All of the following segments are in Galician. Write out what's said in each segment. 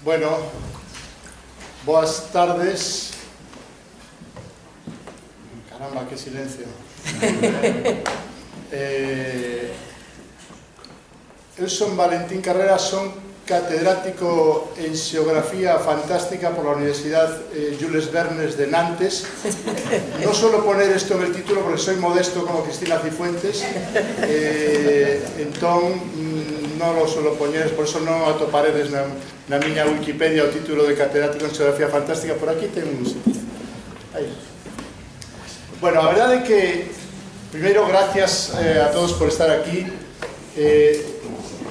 Bueno, boas tardes. Caramba, que silencio. Eu son Valentín Carreras, son catedrático en Xeografía Fantástica por la Universidad Jules Verne de Nantes. No suelo poner esto en el título porque soy modesto como Cristina Cifuentes, entón non lo suelo poñer, por eso non atoparedes na miña Wikipedia o título de catedrático en Xeografía Fantástica. Por aquí ten un sitio. Aí. Bueno, a verdade é que primeiro, gracias a todos por estar aquí.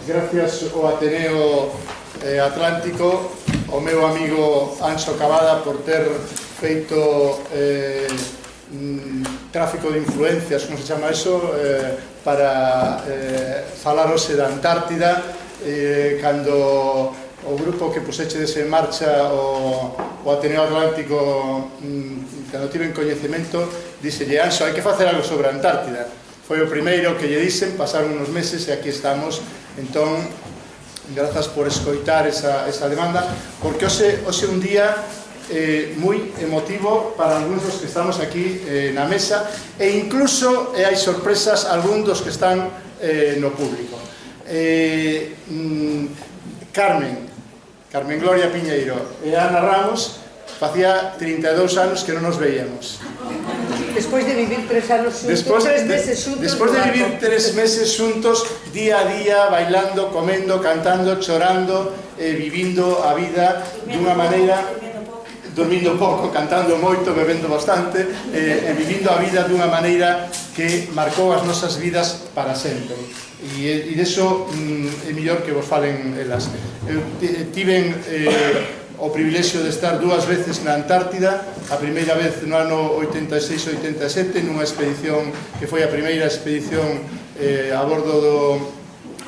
Gracias ao Ateneo Atlántico, ao meu amigo Anxo Cavada por ter feito tráfico de influencias, como se chama eso, para falar hoxe da Antártida, cando o grupo que pusechedes en marcha o Ateneo Atlántico, cando tiven coñecemento, dixelle: Anxo, hai que facer algo sobre a Antártida. Foi o primeiro que lle dixen, pasaron uns meses e aquí estamos. Entón, grazas por escoitar esa demanda, porque hoxe un día moi emotivo para algúns dos que estamos aquí na mesa, e incluso hai sorpresas algúns dos que están no público. Carmen Gloria Piñeiro e Ana Ramos facía 32 anos que non nos veíamos. Despois de vivir 3 anos xuntos, 3 meses xuntos. Despois de vivir 3 meses xuntos, día a día, bailando, comendo, cantando, chorando, vivindo a vida dunha maneira, dormindo pouco, cantando moito, bebendo bastante, vivindo a vida dunha maneira que marcou as nosas vidas para sempre. E deso é mellor que vos falen elas. Eu tiven o privilexio de estar 2 veces na Antártida, a primeira vez no ano 86-87, nunha expedición que foi a primeira expedición a bordo do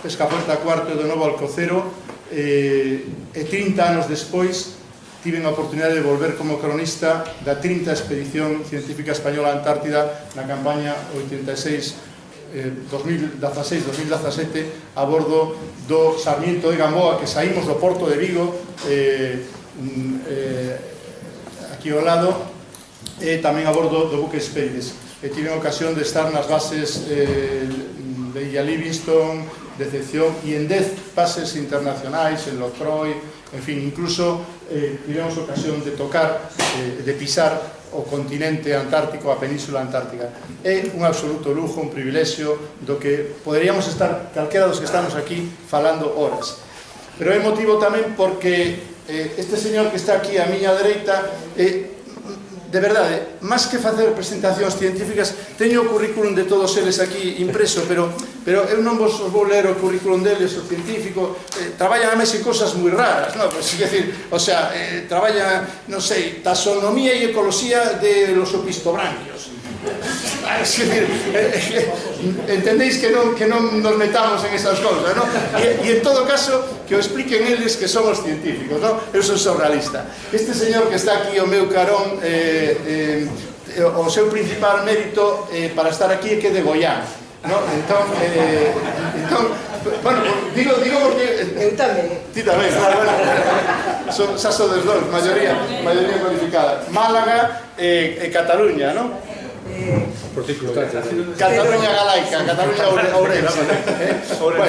Pescafuerta IV do Novo Alcocero, e 30 anos despois tiven a oportunidade de volver como cronista da 30ª expedición científica española a Antártida na campaña 2016-2017 a bordo do Sarmiento de Gamboa, que saímos do porto de Vigo aquí ao lado, e tamén a bordo do buque Hespérides. E tive a ocasión de estar nas bases de Illa Livingston, Decepción, e en 10 bases internacionais, en Locroix, en fin, incluso tivemos ocasión de tocar, de pisar o continente antártico, a península antártica. É un absoluto lujo, un privilexio do que poderíamos estar, calquera dos que estamos aquí, falando horas. Pero é motivo tamén porque este señor que está aquí á miña dereita, de verdade, máis que facer presentacións científicas, teño o currículum de todos eles aquí impreso, pero eu non vos vou ler o currículum deles, o científico. Traballan a mes en cosas moi raras, non? Pues, é dicir, o sea, traballan, non sei, taxonomía e ecoloxía de los opistobranquios. Entendéis que non nos metamos en esas cousas, non? E en todo caso que o expliquen eles, que son os científicos, non? Eu son surrealista. Este señor que está aquí ao meu carón, o seu principal mérito para estar aquí é que é de Goián, non? Entón, bueno, digo porque... Eu tamén. Ti tamén, claro, bueno. Xa sodes dous, maioría cualificada. Málaga e Cataluña, non? Cataluña galaica, Cataluña ourense. Bueno,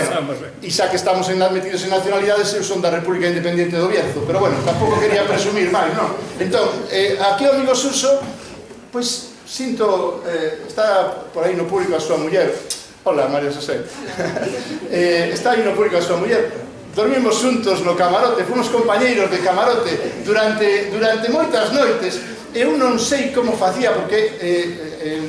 e xa que estamos metidos en nacionalidades, eu son da República Independiente do Bierzo, pero bueno, tampouco quería presumir máis, non? Entón, aquí o amigo Suso, pois sinto, está por aí no público a súa muller. Hola, María José. Está aí no público a súa muller. Dormimos xuntos no camarote, fomos compañeiros de camarote durante moitas noites. Eu non sei como facía, porque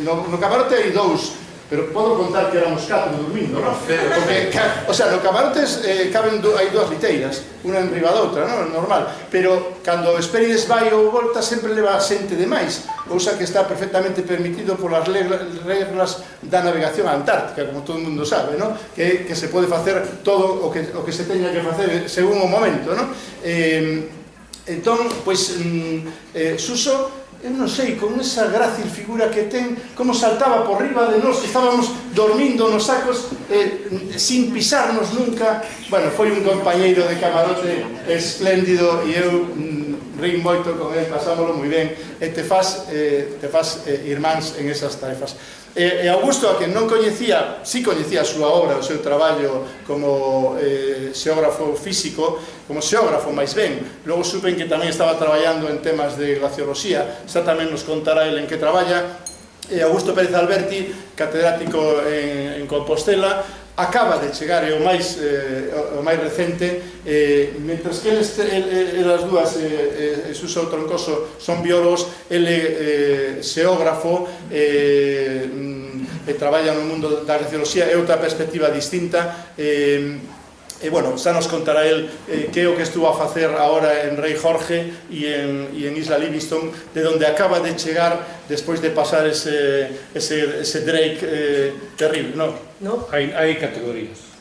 no camarote hai 2, pero podo contar que éramos 4 dormindo, non? Porque, o sea, no camarote hai 2 liteiras, unha en riba da outra, non? Normal. Pero, cando o Hespérides vai ou volta, sempre leva xente de máis, cousa que está perfectamente permitido polas reglas da navegación antártica, como todo o mundo sabe, non? Que se pode facer todo o que se teña que facer según o momento, non? Entón, pois, Suso eu non sei, con esa grácil figura que ten, como saltaba por riba de nós, que estábamos dormindo nos sacos, sin pisarnos nunca. Bueno, foi un compañeiro de camarote espléndido e eu rín moito con ele, pasámoslo moi ben, e te faz irmáns en esas tarefas. E Augusto, a quen non coñecía, si coñecía a súa obra, o seu traballo como xeógrafo físico, como xeógrafo máis ben, logo supen que tamén estaba traballando en temas de glacioloxía, xa tamén nos contará el en que traballa. Augusto Pérez Alberti, catedrático en Compostela, acaba de chegar, é o máis recente, mentras que elas dúas, Suso Troncoso, son biólogos, ele xeógrafo, traballa no mundo da glacioloxía, é outra perspectiva distinta, e, bueno, xa nos contará el que é o que estuvo a facer agora en Rei Jorge e en Isla Livingstone, de onde acaba de chegar despois de pasar ese Drake terrible, non? No? Hai categorías.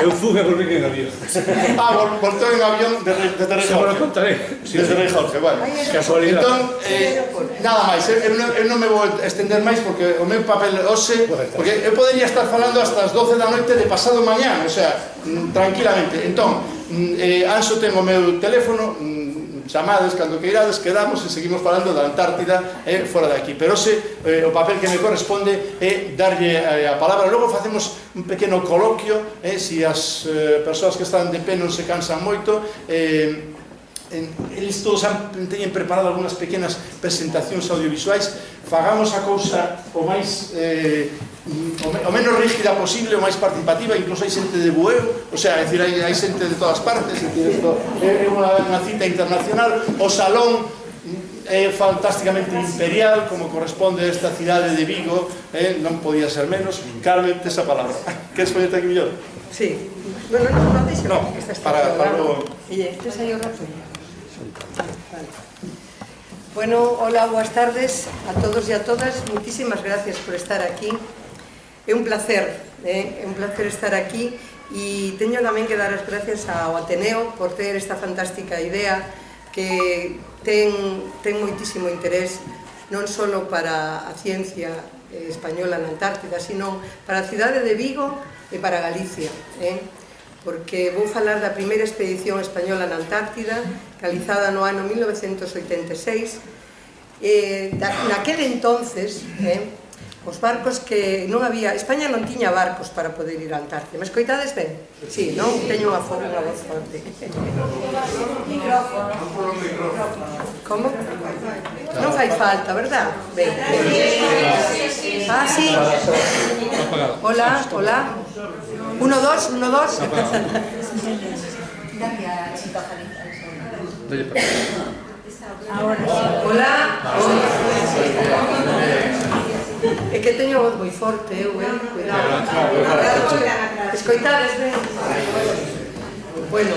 Eu fuga por vir en avión. Voltou en avión desde Rei Se me lo Jorge. contaré. Desde Rei Jorge, bueno. Casualidade. Entón, nada máis, eu non me vou estender máis porque o meu papel hoxe, porque eu podería estar falando hasta as 12 da noite de pasado mañán, o sea, tranquilamente. Entón, Anxo ten o meu teléfono, chamades cando queirades, quedamos e seguimos falando da Antártida fora de aquí, pero hoxe o papel que me corresponde é darlle a palabra. Logo facemos un pequeno coloquio, se as persoas que están de pé non se cansan moito. Eles todos teñen preparado algunhas pequenas presentacións audiovisuais. Fagamos a cousa o máis o menos rígida posible, o máis participativa. Incluso hai xente de bueo, o sea, hai xente de todas partes, é unha cita internacional. O salón é fantásticamente imperial, como corresponde a esta cidade de Vigo, non podía ser menos. Carmen, tes a palabra. Queres ponerte aquí mellor? Sí. Bueno, non deixo. No, para logo. Tes aí o rato. Vale. Bueno, hola, boas tardes a todos e a todas. Muchísimas gracias por estar aquí. É un placer estar aquí, e teño tamén que dar as gracias ao Ateneo por ter esta fantástica idea que ten moitísimo interés non só para a ciencia española na Antártida, sino para a cidade de Vigo e para Galicia, porque vou falar da primeira expedición española na Antártida, realizada no ano 1986. Naquele entonces, os barcos que non había... España non tiña barcos para poder ir á Antártida. Me escoitades ben? Sí, non? Teño unha voz forte. Como? Non fai falta, verdad? Ben. Ah, sí. Hola, hola. 1, 2, 1, 2. Hola. É que teño a voz moi forte, cuidado. Escoitades ben? Bueno,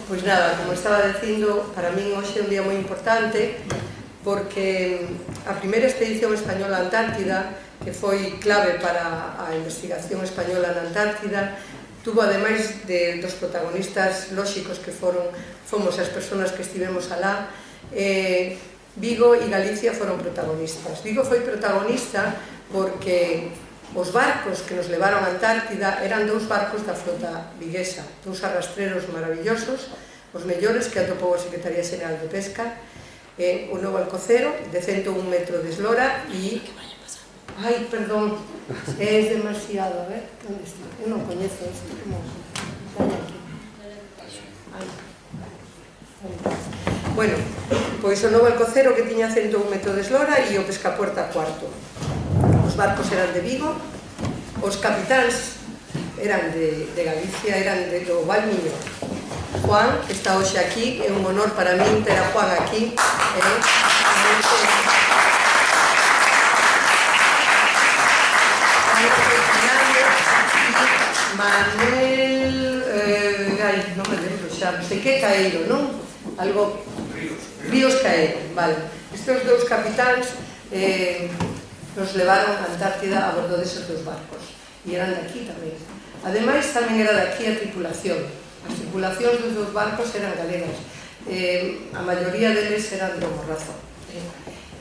pois nada, como estaba dicindo, para min hoxe é un día moi importante, porque a primeira expedición española á Antártida, que foi clave para a investigación española na Antártida, tuvo ademais dos protagonistas lóxicos que fomos as persoas que estivemos alá. Vigo e Galicia foron protagonistas. Vigo foi protagonista porque os barcos que nos levaron á Antártida eran 2 barcos da flota viguesa, 2 arrastreros maravillosos, os mellores que atopou a Secretaría Xeral de Pesca, o Novo Alcocero, de 101 metros de eslora, e... Ai, perdón, é demasiado, a ver, onde está? Eu non coñezo isto, como... Vai aquí. Ai. Bueno, pois o Novo Alcocero, que tiña 101 metros de eslora, e o Pescapuerta cuarto. Os barcos eran de Vigo, os capitáns eran de Galicia, eran do Valmiño. Juan, que está hoxe aquí, é un honor para min ter a Juan aquí. Manuel... ai, non me lembro xa, sei que Caeiro, non? Algo... Ríos Caeiro, vale. Estes 2 capitáns nos levaron a Antártida a bordo deses 2 barcos. E eran de aquí tamén. Ademais, tamén era de aquí a tripulación. As tripulacións dos 2 barcos eran galegas. A maioría deles eran do Morrazo.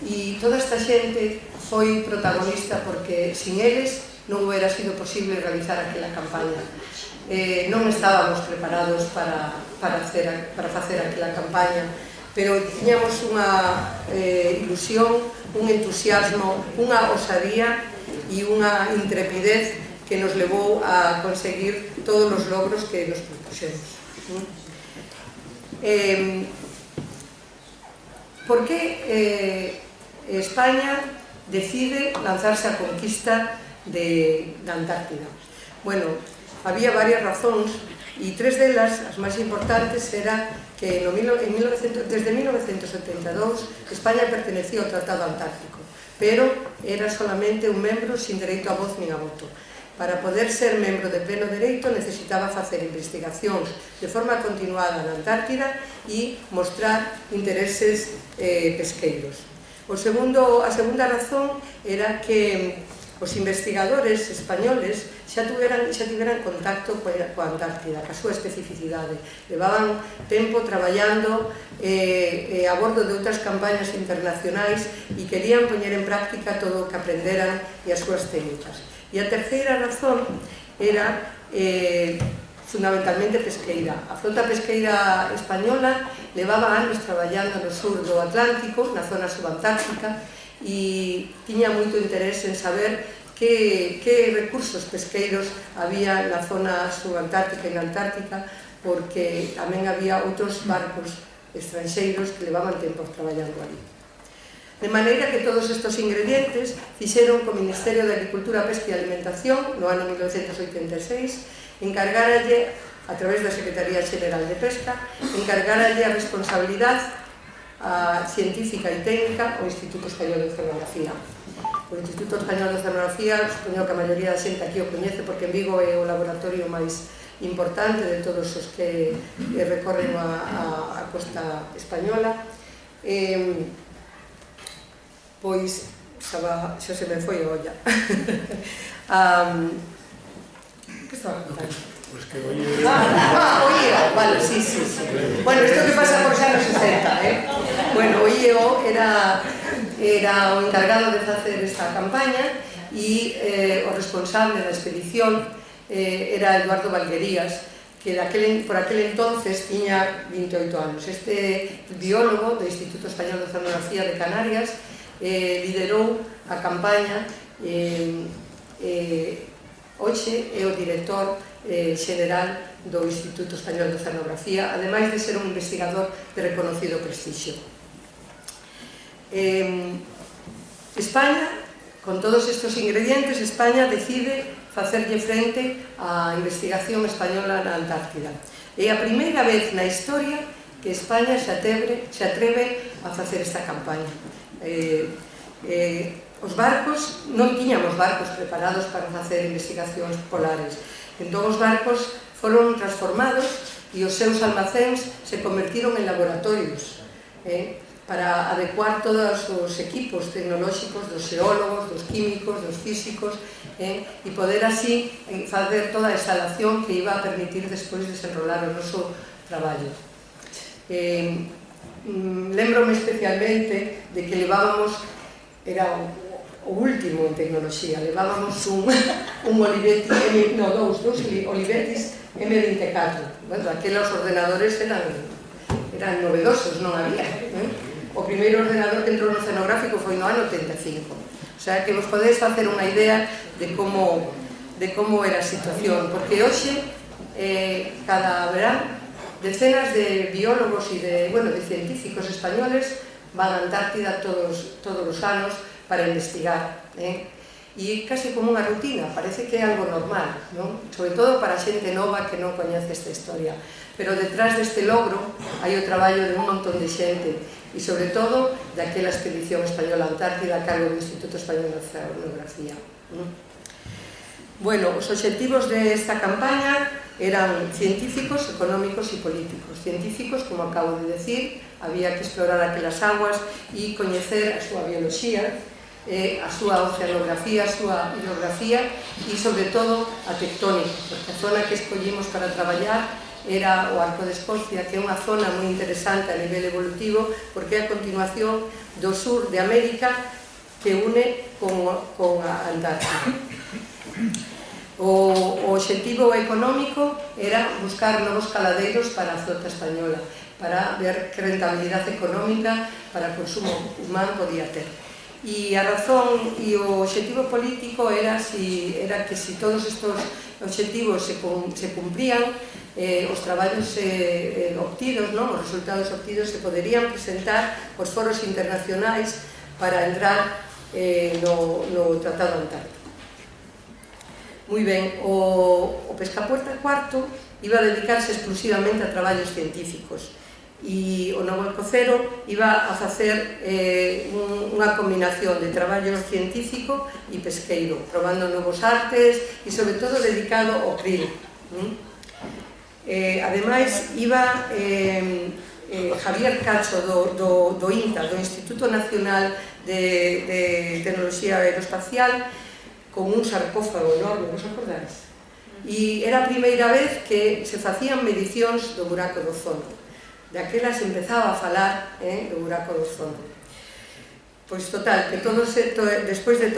E toda esta xente foi protagonista porque sin eles non hubiera sido posible realizar aquela campaña. Non estábamos preparados para facer aquela campaña, pero tiñamos unha ilusión, un entusiasmo, unha osadía e unha intrepidez que nos levou a conseguir todos os logros que nos propuxemos. Por que España decide lanzarse á conquista da Antártida? Bueno, había varias razóns e tres delas, as máis importantes, era que desde 1972 España pertenecía ao Tratado Antártico, pero era solamente un membro sin dereito a voz nin a voto. Para poder ser membro de pleno dereito necesitaba facer investigacións de forma continuada na Antártida e mostrar intereses pesqueiros. A segunda razón era que os investigadores españoles xa tiveran contacto coa Antártida, ca súa especificidade. Levaban tempo traballando a bordo de outras campañas internacionais e querían poñer en práctica todo o que aprenderan e as súas técnicas. E a terceira razón era fundamentalmente pesqueira. A flota pesqueira española levaba anos traballando no sur do Atlántico, na zona subantártica, e tiña moito interés en saber que recursos pesqueiros había na zona subantártica e na Antártica, porque tamén había outros barcos estranxeiros que levaban tempo traballando ali. De maneira que todos estes ingredientes fixeron que o Ministerio de Agricultura, Pesca e Alimentación, no ano 1986, encargáralle, a través da Secretaría Xeral de Pesca, encargáralle a responsabilidade científica e técnica ao Instituto Español de Oceanografía. O Instituto Español de Oceanografía, supoño que a maioría da xente aquí o coñece, porque en Vigo é o laboratorio máis importante de todos os que recorren a costa española. Pois xa se me foi a olla. Que estaba contando? Pois que oye... OIEO, vale, sí. Bueno, isto que pasa por xa nos 60, Bueno, OIEO era o encargado de facer esta campaña e o responsable da expedición era Eduardo Valguerías, que por aquel entonces tiña 28 anos. Este biólogo do Instituto Español de Oceanografía de Canarias liderou a campaña, hoxe é o director xeral do Instituto Español de Oceanografía, ademais de ser un investigador de reconocido prestixio. España, con todos estes ingredientes, España decide facerlle frente á investigación española na Antártida. É a primeira vez na historia que España se atreve a facer esta campaña. Os barcos, non tiñamos barcos preparados para facer investigacións polares, entón os barcos foron transformados e os seus almacéns se convertiron en laboratorios para adecuar todos os equipos tecnolóxicos dos xeólogos, dos químicos, dos físicos e poder así facer toda a instalación que iba a permitir despois desenrolar o noso traballo. Lembro-me especialmente de que levábamos, era o último en tecnoloxía, levábamos un Olivetti, dous Olivettis M24. Aqueles ordenadores eran novedosos, non había. O primeiro ordenador que entrou no oceanográfico foi no ano 85. O sea, que vos podedes facer unha idea de como era a situación, porque hoxe, cada verán, decenas de biólogos e de científicos españoles van a Antártida todos os anos para investigar. E casi como unha rutina, parece que é algo normal, sobre todo para xente nova que non coñece esta historia. Pero detrás deste logro hai o traballo de un montón de xente e sobre todo daquela expedición española a Antártida a cargo do Instituto Español de Oceanografía. Bueno, os obxectivos desta campaña eran científicos, económicos e políticos. Científicos, como acabo de decir, había que explorar aquelas aguas e coñecer a súa bioloxía, a súa oceanografía, a súa hidrografía e, sobre todo, a tectónica, porque a zona que escollimos para traballar era o Arco de Escocia, que é unha zona moi interesante a nivel evolutivo, porque é a continuación do sur de América que une con a Antártida. O obxectivo económico era buscar novos caladeiros para a flota española, para ver que rentabilidade económica para o consumo humano podía ter. E a razón e o obxectivo político era que se todos estes obxectivos se cumprían, os traballos obtidos, os resultados obtidos se poderían presentar aos foros internacionais para entrar no Tratado Antártico. Moi ben, o Pescapuerta IV iba a dedicarse exclusivamente a traballos científicos e o novo Alcocero iba a facer unha combinación de traballo científico e pesqueiro, probando novos artes e sobre todo dedicado ao krill. Ademais, iba Javier Cacho do INTA, do Instituto Nacional de Tecnoloxía Aeroespacial, con un sarcófago enorme, vos acordáis? E era a primeira vez que se facían medicións do buraco do Ozono. Daquela se empezaba a falar do buraco do Ozono. Pois total, que despois de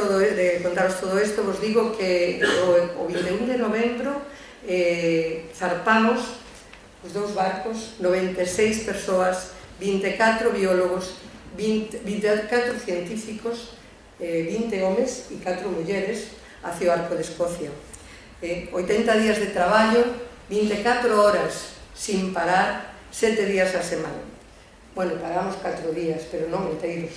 contaros todo isto, vos digo que o 21 de novembro zarpamos os dous barcos, 96 persoas, 24 biólogos, 24 científicos, 20 homes e 4 mulleres hacia o Arco de Escocia. 80 días de traballo, 24 horas sin parar, 7 días a semana. Bueno, paramos 4 días, pero non inteiros.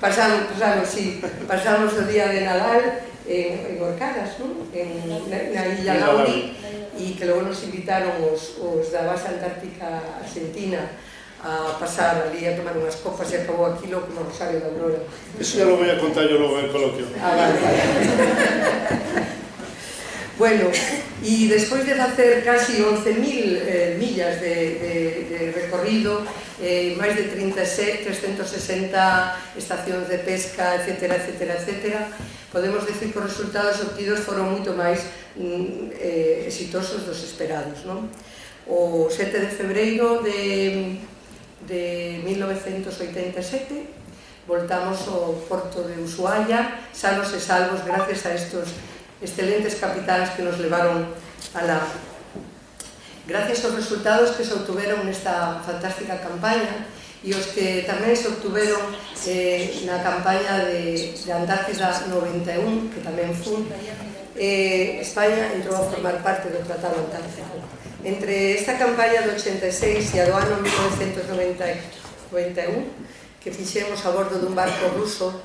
Pasamos o día de Nadal en Orcadas, na Illa Lauri, e que logo nos invitaron os da base antártica argentina a pasar ali a tomar unhas copas e acabou aquilo como Rosario da Aurora. Eso ya lo voy a contar yo luego en el coloquio. Vale. Bueno, e despois de facer casi 11.000 millas de recorrido, máis de 360 estacións de pesca, etcétera, podemos decir que os resultados obtidos foron moito máis exitosos dos esperados. O 7 de febreiro de 1987 voltamos ao porto de Ushuaia, sanos e salvos gracias a estos excelentes capitáns que nos levaron alá. Gracias aos resultados que se obtuveron nesta fantástica campaña e os que tamén se obtuveron na campaña de Antártida 91, que tamén fun, España entrou a formar parte do Tratado Antártico. Entre esta campaña do 86 e a do ano 1991, que fixemos a bordo dun barco ruso,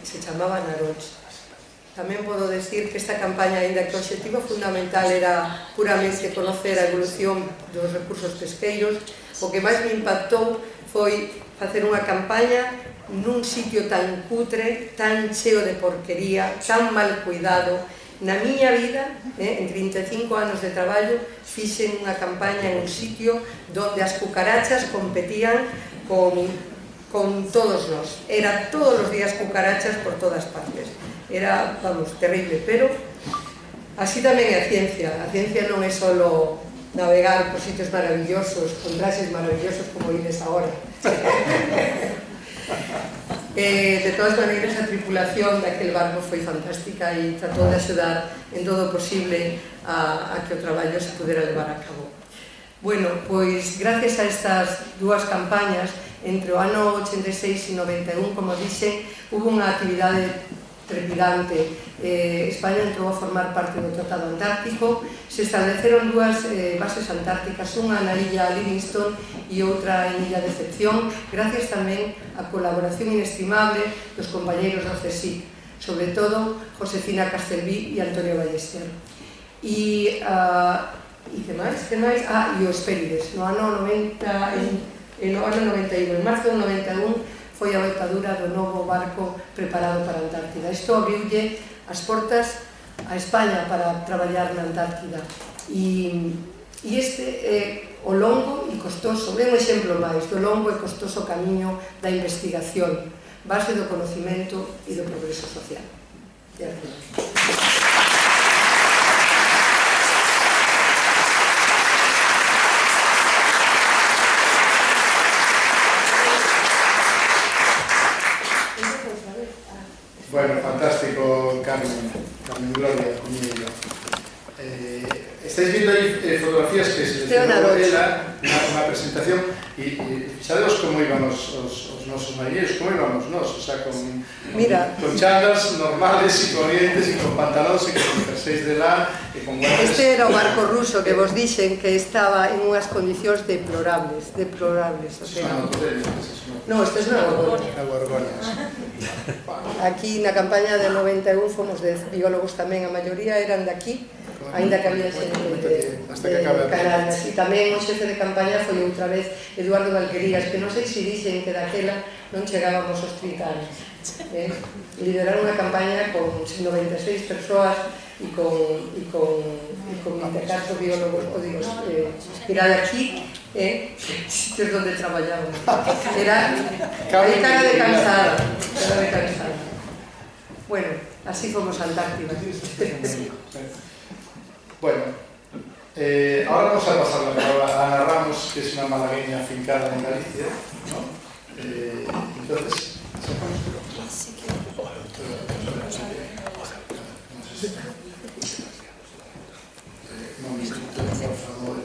se chamaba Naroj. Tamén podo decir que esta campaña, aínda que o obxectivo fundamental era puramente conocer a evolución dos recursos pesqueiros, o que máis me impactou foi facer unha campaña nun sitio tan cutre, tan cheo de porquería, tan mal cuidado. Na miña vida, en 35 anos de traballo, fixen unha campaña en un sitio donde as cucarachas competían con todos nós. Era todos os días cucarachas por todas partes. Era, terrible, pero así tamén é a ciencia. A ciencia non é só navegar por sitios maravillosos, con traxes maravillosos como ides agora. De todas maneiras, a tripulación daquel barco foi fantástica e tratou de axudar en todo o posible a que o traballo se pudera levar a cabo. Bueno, pois gracias a estas dúas campañas, entre o ano 86 e 91, como dixen, hubo unha actividade trepidante. España entrou a formar parte do Tratado Antártico, se estableceron dúas bases antárticas, unha na illa Livingston e outra en Illa Decepción, gracias tamén á colaboración inestimable dos compañeiros do CSIC, sobre todo Josefina Castelví e Antonio Ballester. E que máis? E os Pérides, no ano 91, en marzo do 91, foi a boitadura do novo barco preparado para a Antártida. Isto abriulle as portas a España para traballar na Antártida. E este é o longo e costoso, é un exemplo máis do longo e costoso camiño da investigación, base do conocimento e do progreso social. unha presentación e sabemos como íbamos os nosos marineiros, como íbamos nos, o sea, con chandas normales e corrientes e con pantalóns e con jerseys de lã e con guantes. Este era o barco ruso que vos dixen que estaba en unhas condicións deplorables, o sea. Non, estes non é Gorgonia. Aquí na campaña de 91 fomos 10 biólogos tamén, a maioría eran de aquí, ainda que había xente de Canarias. E tamén o xefe de campaña foi outra vez Eduardo Valquerías, que non sei se dixen que daquela non chegábamos aos 30 anos. Lideraron unha campaña con 96 persoas e con 24 biólogos, o digo, mirad aquí, sitios donde traballábamos. Era cara de cansada, Bueno, así fomos a Antártida. Bueno, ahora vamos a pasar la palabra a Ana Ramos, que es una malagueña afincada en Galicia, ¿no? Entonces, un momentito, por favor,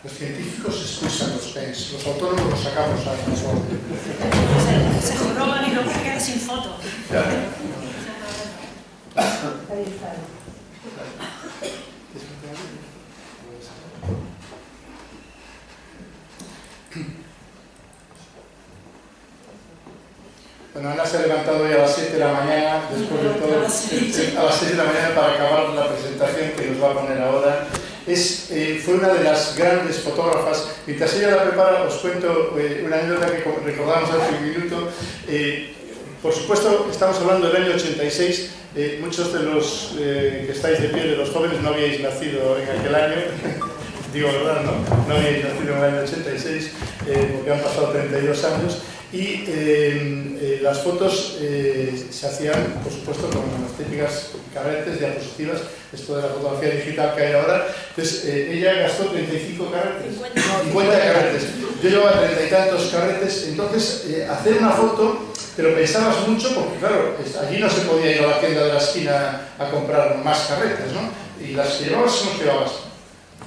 los científicos expulsan los pens, los autónomos los sacamos a nosotros. Se joroban y no se queda sin foto. Ahí está. Bueno, Ana se ha levantado hoy a las 7 de la mañana, después de todo, a las 6 de la mañana para acabar la presentación que nos va a poner ahora. Fue una de las grandes fotógrafas. Mientras ella la prepara, os cuento una anécdota que recordamos hace un minuto. Por supuesto, estamos hablando del año 86. Muchos de los que estáis de pie, de los jóvenes, no habíais nacido en aquel año. Digo, ¿verdad? No habíais nacido en el año 86, porque han pasado 32 años. Y las fotos se hacían, por supuesto, con las típicas carretes, diapositivas, esto de la fotografía digital que hay ahora. Entonces, ella gastó 35 carretes, 50 carretes. Yo llevaba 30 y tantos carretes. Entonces, hacer una foto, te lo pensabas mucho, porque claro, allí no se podía ir a la tienda de la esquina a comprar más carretes, ¿no? Y las que llevabas son las que llevabas.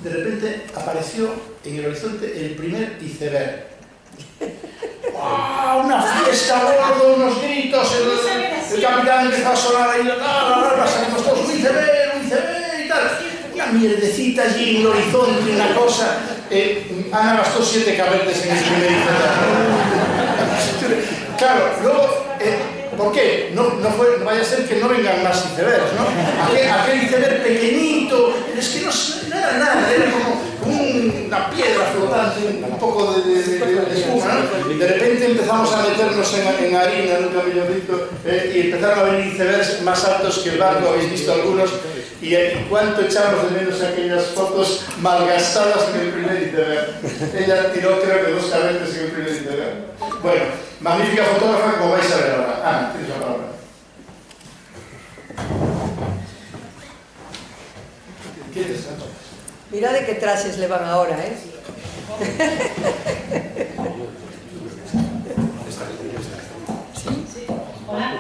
De repente apareció en el horizonte el primer iceberg. ¡Ah! ¡Una fiesta, gordo! ¡Unos gritos! El capitán empezó a sonar ahí, salimos todos, un iceberg y tal. Una mierdecita allí en el horizonte, una cosa. Ana gastó 7 carretes en el primer iceberg. Claro, luego, ¿por qué? No vaya a ser que no vengan más icebergs, ¿no? Aquel iceberg pequeñito, es que no era nada, era como una piedra flotante, un poco de espuma, ¿no? De repente empezamos a meternos en harina, nunca me lo dicho, y empezaron a venir icebergs más altos que el barco, habéis visto algunos, y cuánto echamos de menos aquellas fotos malgastadas en el primer iceberg. Ella tiró, creo que 2 carretes en el primer iceberg. Bueno, magnífica fotógrafa, como vais a ver ahora. Ana, tienes la palabra. ¿Quieres? Mira de qué trajes le van ahora, ¿eh? Hola.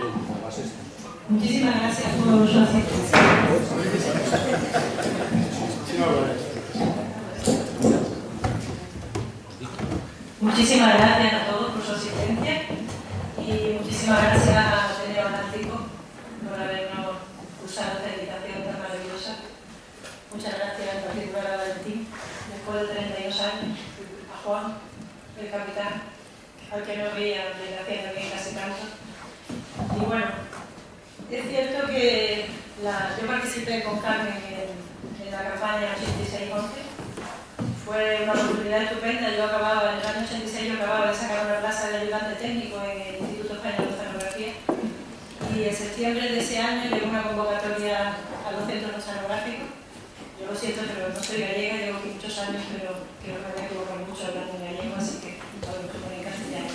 Muchísimas gracias por su asistencia. Muchísimas gracias a todos por su asistencia y muchísimas gracias a Ateneo Atlántico por habernos usado esta invitación tan maravillosa. Muchas gracias en particular a Valentín, después de 32 años, a Juan, el capitán, al que no veía desde haciendo bien casi tanto. Y bueno, es cierto que yo participé con Carmen en la campaña 86-11. Fue una oportunidad estupenda. Yo acababa, en el año 86 yo acababa de sacar una plaza de ayudante técnico en el Instituto Español de Oceanografía. Y en septiembre de ese año llegó una convocatoria a los centros oceanográficos. Yo lo siento, pero no soy gallega, llevo aquí muchos años, pero creo que me equivoco mucho hablando en gallego, así que todo lo que pone en castellano.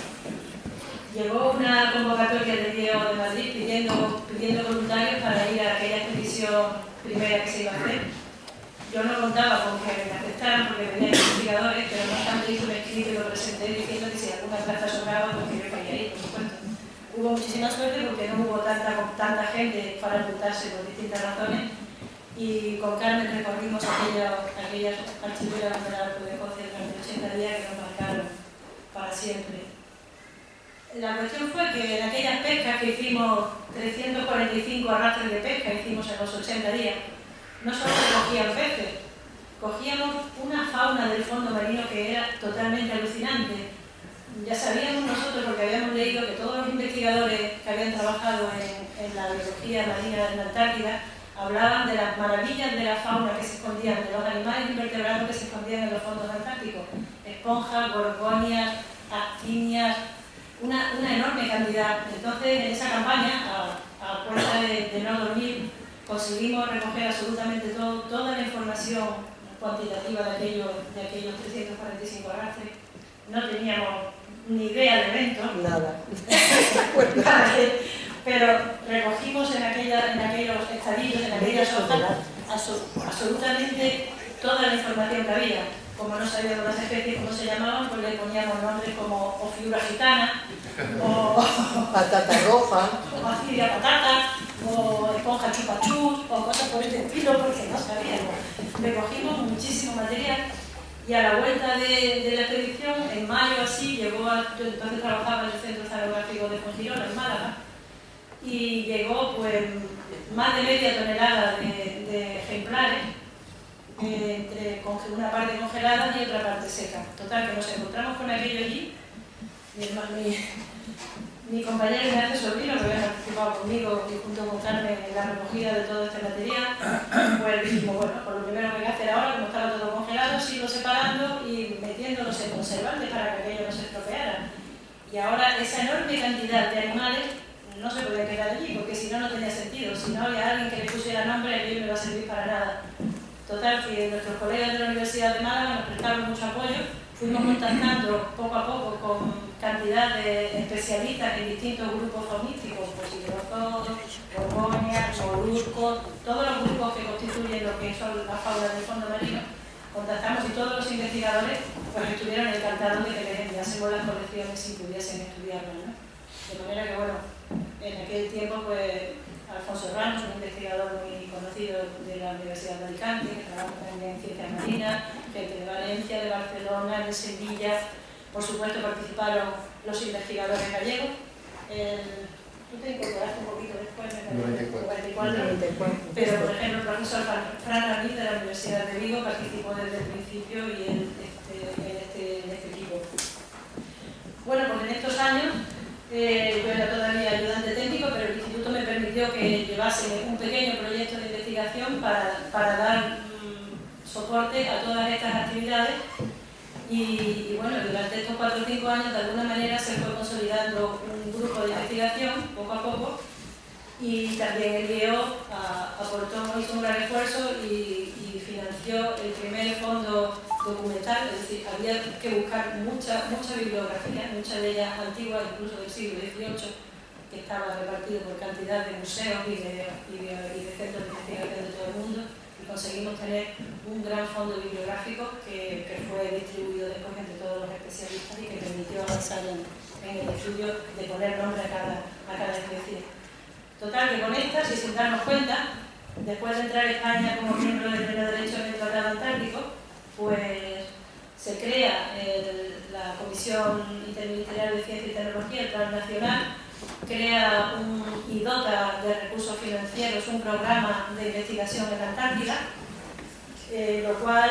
Llegó una convocatoria de Diego de Madrid pidiendo pidiendo voluntarios para ir a aquella expedición primera que se iba a hacer. Yo no contaba con que me aceptaran porque venían investigadores, pero no obstante hice un escrito y lo presenté diciendo que si alguna plaza sobraba, pues que yo quería ir, por supuesto. Hubo muchísima suerte porque no hubo tanta gente para apuntarse por distintas razones, y con Carmen recorrimos aquellas archiveras del Arco de Escocia durante 80 días que nos marcaron para siempre. La cuestión fue que en aquellas pescas que hicimos, 345 arrastres de pesca hicimos en los 80 días, no solo se cogían peces, cogíamos una fauna del fondo marino que era totalmente alucinante. Ya sabíamos nosotros, porque habíamos leído, que todos los investigadores que habían trabajado en la biología marina en la Antártida hablaban de las maravillas de la fauna que se escondían, de los animales invertebrados que se escondían en los fondos antárticos: esponjas, gorgonias, actinias, una enorme cantidad. Entonces, en esa campaña, a fuerza de no dormir, conseguimos recoger absolutamente toda la información cuantitativa de aquellos 345 arrastres. No teníamos ni idea del evento. Nada. Pero recogimos en aquellos estadillos, en aquellas hojas, absolutamente toda la información que había. Como no sabíamos las especies cómo se llamaban, pues le poníamos nombres como o figura gitana, o patata roja, o acidia patata, o esponja chupachus, o cosas por este estilo, porque no sabíamos. Recogimos muchísimo material, y a la vuelta de la expedición, en mayo así, yo entonces trabajaba en el Centro Oceanográfico de Fuengirola, en Málaga, y llegó pues más de media tonelada de ejemplares, entre una parte congelada y otra parte seca. Total, que nos encontramos con aquello allí. Mi compañero Ignacio Sobrino, que había participado conmigo y junto con Carmen en la recogida de todo este material, pues dijimos, bueno, pues lo primero que hay que hacer ahora, como estaba todo congelado, sigo separando y metiéndolos en conservantes para que aquello no se estropeara. Y ahora esa enorme cantidad de animales no se podía quedar allí, porque si no, no tenía sentido. Si no había alguien que le pusiera nombre, aquello no iba a servir para nada. Total, que nuestros colegas de la Universidad de Málaga nos prestaron mucho apoyo. Fuimos contactando poco a poco con cantidad de especialistas en distintos grupos faunísticos, posidozoos, gorgonias, moluscos, todos los grupos que constituyen lo que son las faunas del fondo marino. Contactamos, y todos los investigadores pues estuvieron encantados de que les enviásemos las colecciones si pudiesen estudiarlas, ¿no? De manera que, bueno, en aquel tiempo, pues, Alfonso Ramos, un investigador muy conocido de la Universidad de Alicante, que trabaja también en ciencias marinas, gente de Valencia, de Barcelona, de Sevilla. Por supuesto, participaron los investigadores gallegos. Tú te incorporaste un poquito después, en 94, pero por ejemplo el profesor Fran Ramírez de la Universidad de Vigo participó desde el principio y en este equipo. Bueno, pues en estos años yo era todavía ayudante técnico, pero el instituto me permitió que llevase un pequeño proyecto de investigación para dar soporte a todas estas actividades. Y bueno, durante estos 4 o 5 años de alguna manera se fue consolidando un grupo de investigación poco a poco, y también el IEO aportó, hizo un gran esfuerzo y financió el primer fondo documental. Es decir, había que buscar mucha bibliografía, mucha de ellas antigua, incluso del siglo XVIII, que estaba repartido por cantidad de museos y de centros de investigación de todo el mundo. Conseguimos tener un gran fondo bibliográfico que fue distribuido después entre todos los especialistas y que permitió avanzar en el estudio de poner nombre a cada especie. Total, que con estas, y sin darnos cuenta, después de entrar a España como miembro del pleno derecho en el Tratado Antártico, pues se crea la Comisión Interministerial de Ciencia y Tecnología, el Plan Nacional, crea y dota de recursos financieros un programa de investigación en la Antártida, lo cual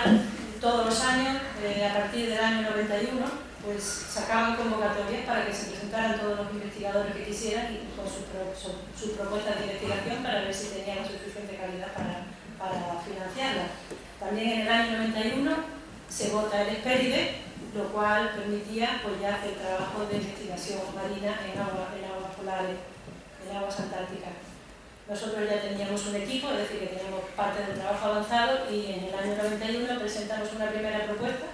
todos los años, a partir del año 91, pues sacaban convocatorias para que se presentaran todos los investigadores que quisieran y con sus propuestas de investigación para ver si tenían suficiente calidad para financiarlas. También en el año 91 se vota el Hespéride, lo cual permitía pues ya hacer trabajo de investigación marina en aguas polares, en aguas antárticas. Nosotros ya teníamos un equipo, es decir, que teníamos parte del trabajo avanzado, y en el año 91 presentamos una primera propuesta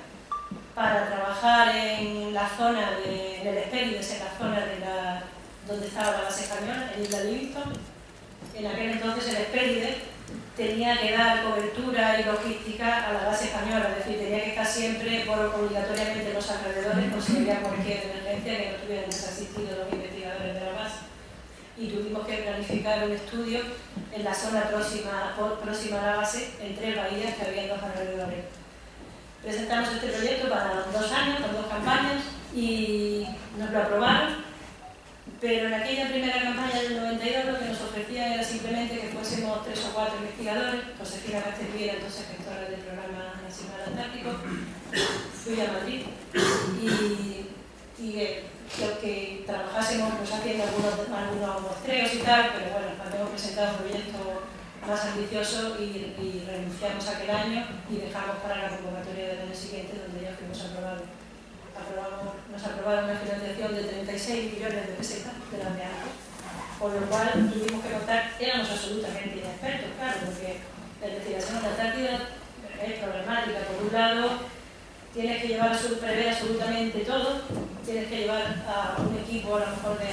para trabajar en la zona en el Hespérides, en la zona donde estaba la base española, en Isla Livingston, En aquel entonces el Hespéride tenía que dar cobertura y logística a la base española, es decir, tenía que estar siempre obligatoriamente en los alrededores por si había cualquier emergencia que no tuvieran desasistido los investigadores de la base. Y tuvimos que planificar un estudio en la zona próxima a la base, en 3 bahías que había en los alrededores. Presentamos este proyecto para 2 años, con 2 campañas, y nos lo aprobaron. Pero en aquella primera campaña del 92 lo que nos ofrecían era simplemente que fuésemos 3 o 4 investigadores. Josefina Castelví era entonces gestora del Programa Nacional Antártico. Fui a Madrid y que trabajásemos pues, haciendo algunos muestreos y tal, pero bueno, cuando hemos presentado un proyecto más ambicioso y renunciamos aquel año y dejamos para la convocatoria del año siguiente, donde ya fuimos aprobados. Nos aprobaron una financiación de 36 millones de pesetas de las de antes, por lo cual tuvimos que contar, éramos absolutamente inexpertos, claro, porque la investigación en la Antártida es problemática. Por un lado, tienes que prever absolutamente todo, tienes que llevar a un equipo a lo mejor de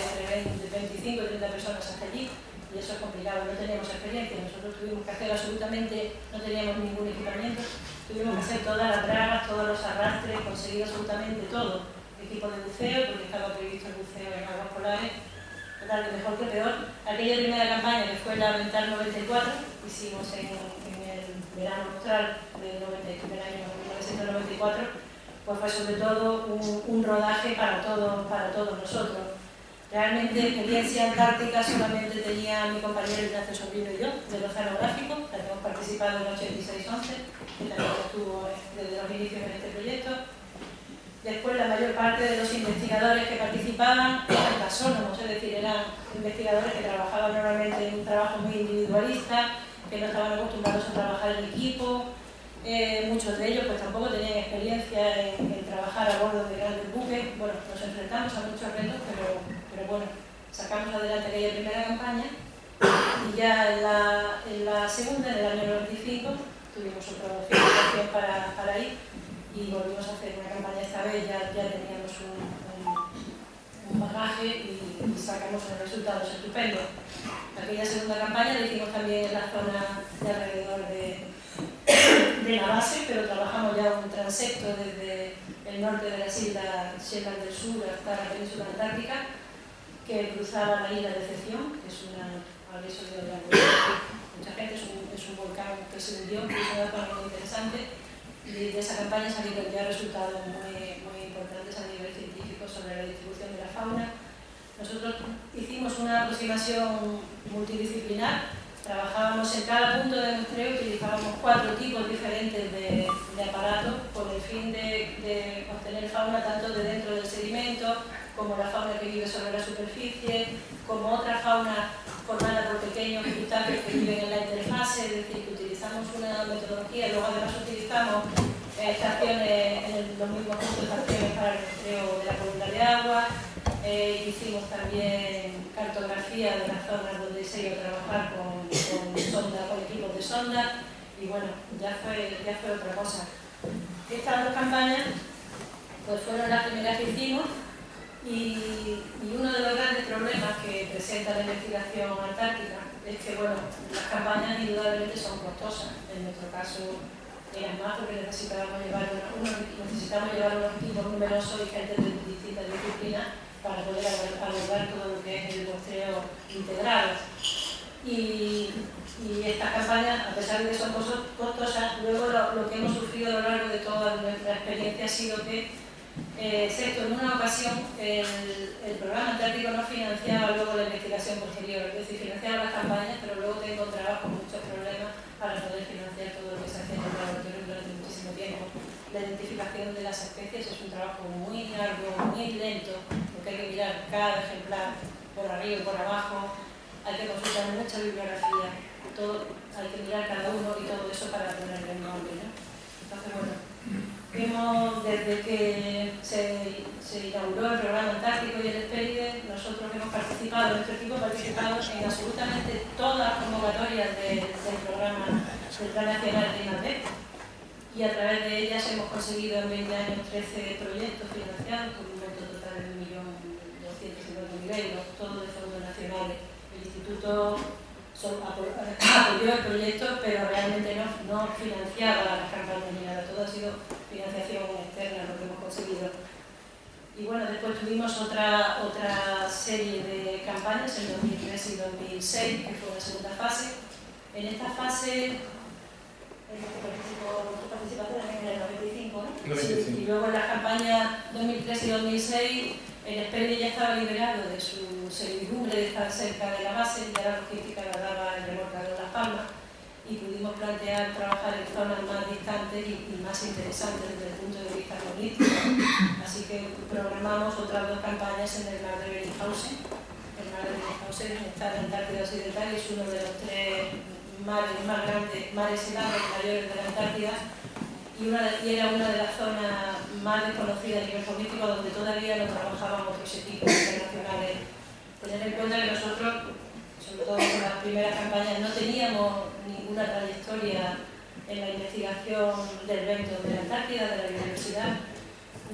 25 o 30 personas hasta allí, y eso es complicado, no teníamos experiencia, nosotros tuvimos que hacer absolutamente, no teníamos ningún equipamiento, tuvimos que hacer todas las dragas, todos los arrastres, conseguir absolutamente todo, equipo de buceo, porque estaba previsto el buceo en aguas polares, total, que mejor que peor. Aquella primera campaña, que fue la Oriental 94, hicimos en el verano austral del año 1994, pues fue sobre todo un rodaje para todos nosotros. Realmente experiencia antártica solamente tenía mi compañero Ignacio Sobrino y yo, del oceanográfico, que habíamos participado en el 86-11, que también estuvo desde los inicios en este proyecto. Después la mayor parte de los investigadores que participaban eran tasónomos, es decir, eran investigadores que trabajaban normalmente en un trabajo muy individualista, que no estaban acostumbrados a trabajar en equipo. Muchos de ellos pues tampoco tenían experiencia en trabajar a bordo de grandes buques. Bueno, nos enfrentamos a muchos retos, pero bueno, sacamos adelante aquella primera campaña y ya en la segunda, en el año 95, tuvimos otra financiación para ir y volvimos a hacer una campaña. Esta vez ya teníamos un bagaje y sacamos unos resultados estupendos. Aquella segunda campaña la hicimos también en la zona de alrededor de la base, pero trabajamos ya un transecto desde el norte de las islas Shetland del Sur hasta la península antártica, que cruzaba la isla de Decepción, que es aviso de mucha gente, es un volcán que se hundió, que es una zona muy interesante, y de esa campaña salieron ya resultados muy importantes a nivel científico sobre la distribución de la fauna. Nosotros hicimos una aproximación multidisciplinar. Trabajábamos en cada punto de muestreo, utilizábamos 4 tipos diferentes de aparatos con el fin de obtener fauna tanto de dentro del sedimento, como la fauna que vive sobre la superficie, como otra fauna formada por pequeños crustáceos que viven en la interfase, es decir, que utilizamos una metodología, luego además utilizamos estaciones en los mismos puntos de estaciones para el muestreo de la columna de agua. Hicimos también cartografía de las zonas donde se iba a trabajar con equipos de sonda y bueno, ya fue otra cosa. Estas 2 campañas pues fueron las primeras que hicimos y uno de los grandes problemas que presenta la investigación antártica es que bueno, las campañas indudablemente son costosas. En nuestro caso eran más porque necesitábamos llevar unos equipos numerosos y gente de distintas disciplinas para poder abordar todo lo que es el muestreo integrado. Y estas campañas, a pesar de que son costosas, luego lo que hemos sufrido a lo largo de toda nuestra experiencia ha sido que, excepto en una ocasión, el programa antártico no financiaba luego la investigación posterior, es decir, financiaba las campañas, pero luego te encontrabas con muchos problemas para poder financiar todo lo que se hace en el laboratorio durante muchísimo tiempo. La identificación de las especies es un trabajo muy largo, muy lento, porque hay que mirar cada ejemplar por arriba y por abajo, hay que consultar mucha bibliografía, hay que mirar cada uno y todo eso para tener el nombre, ¿no? Entonces, bueno, desde que se inauguró el programa antártico y el Hespéride, nosotros hemos participado, nuestro equipo ha participado en absolutamente todas las convocatorias del programa del Plan Nacional de I+D, y a través de ellas hemos conseguido en 20 años 13 proyectos financiados con un monto total de 1.250.000 euros, todo de fondos nacionales. El Instituto apoyó el proyecto, pero realmente no financiaba las campañas ni nada, todo ha sido financiación externa lo que hemos conseguido. Y bueno, después tuvimos otra serie de campañas en 2003 y 2006, que fue una segunda fase. En esta fase, tu participación en el 95, ¿no? 95. Sí, y luego en la campaña 2003 y 2006, el Esperdy ya estaba liberado de su servidumbre de estar cerca de la base, ya la logística la daba el remolcador de Las Palmas, y pudimos plantear trabajar en zonas más distantes y más interesantes desde el punto de vista político. Así que programamos otras dos campañas en el mar de Beringhausen. El mar de Beringhausen está en la Antártida Occidental y es uno de los 3 mares más grandes, mares helados mayores de la Antártida, y era una de las zonas más desconocidas a nivel político donde todavía no trabajaban otros equipos internacionales. Tener en cuenta que nosotros, sobre todo en las primeras campañas, no teníamos ninguna trayectoria en la investigación del vento de la Antártida, de la biodiversidad,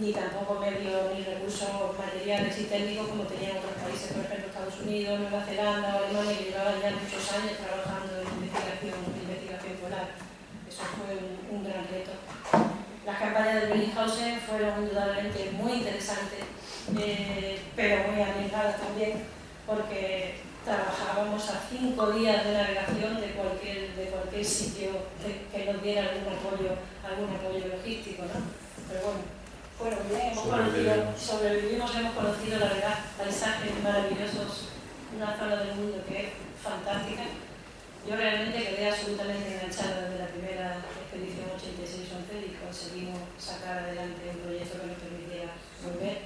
ni tampoco medios ni recursos materiales y técnicos como tenían otros países, por ejemplo Estados Unidos, Nueva Zelanda o Alemania, que llevaban ya muchos años trabajando en investigación polar. Eso fue un gran reto. Las campañas de Beringhausen fueron indudablemente muy interesantes, pero muy arriesgadas también, porque trabajábamos a 5 días de navegación de cualquier sitio que nos diera algún apoyo logístico, ¿no? Pero bueno, fueron bien, sobrevivimos, hemos conocido, la verdad, paisajes maravillosos, una zona del mundo que es fantástica. Yo realmente quedé absolutamente enganchada desde la primera expedición 86-11 y conseguimos sacar adelante un proyecto que nos permitiera volver.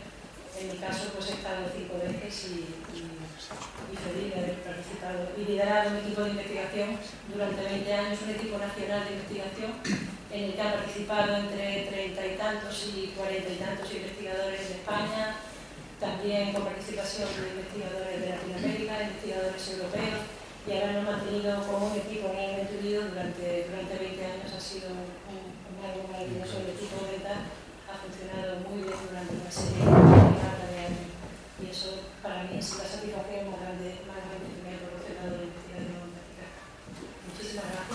En mi caso, pues he estado 5 veces y feliz de haber participado y liderado un equipo de investigación durante 20 años, un equipo nacional de investigación en el que han participado entre 30 y tantos y 40 y tantos investigadores de España, también con participación de investigadores de Latinoamérica, investigadores europeos, y ahora nos hemos mantenido como un equipo realmente unido durante 20 años. Ha sido algo maravilloso. El equipo de ETA ha funcionado muy bien durante una serie de años, y eso para mí es la satisfacción más grande que me ha proporcionado la investigación antártica. Muchísimas gracias.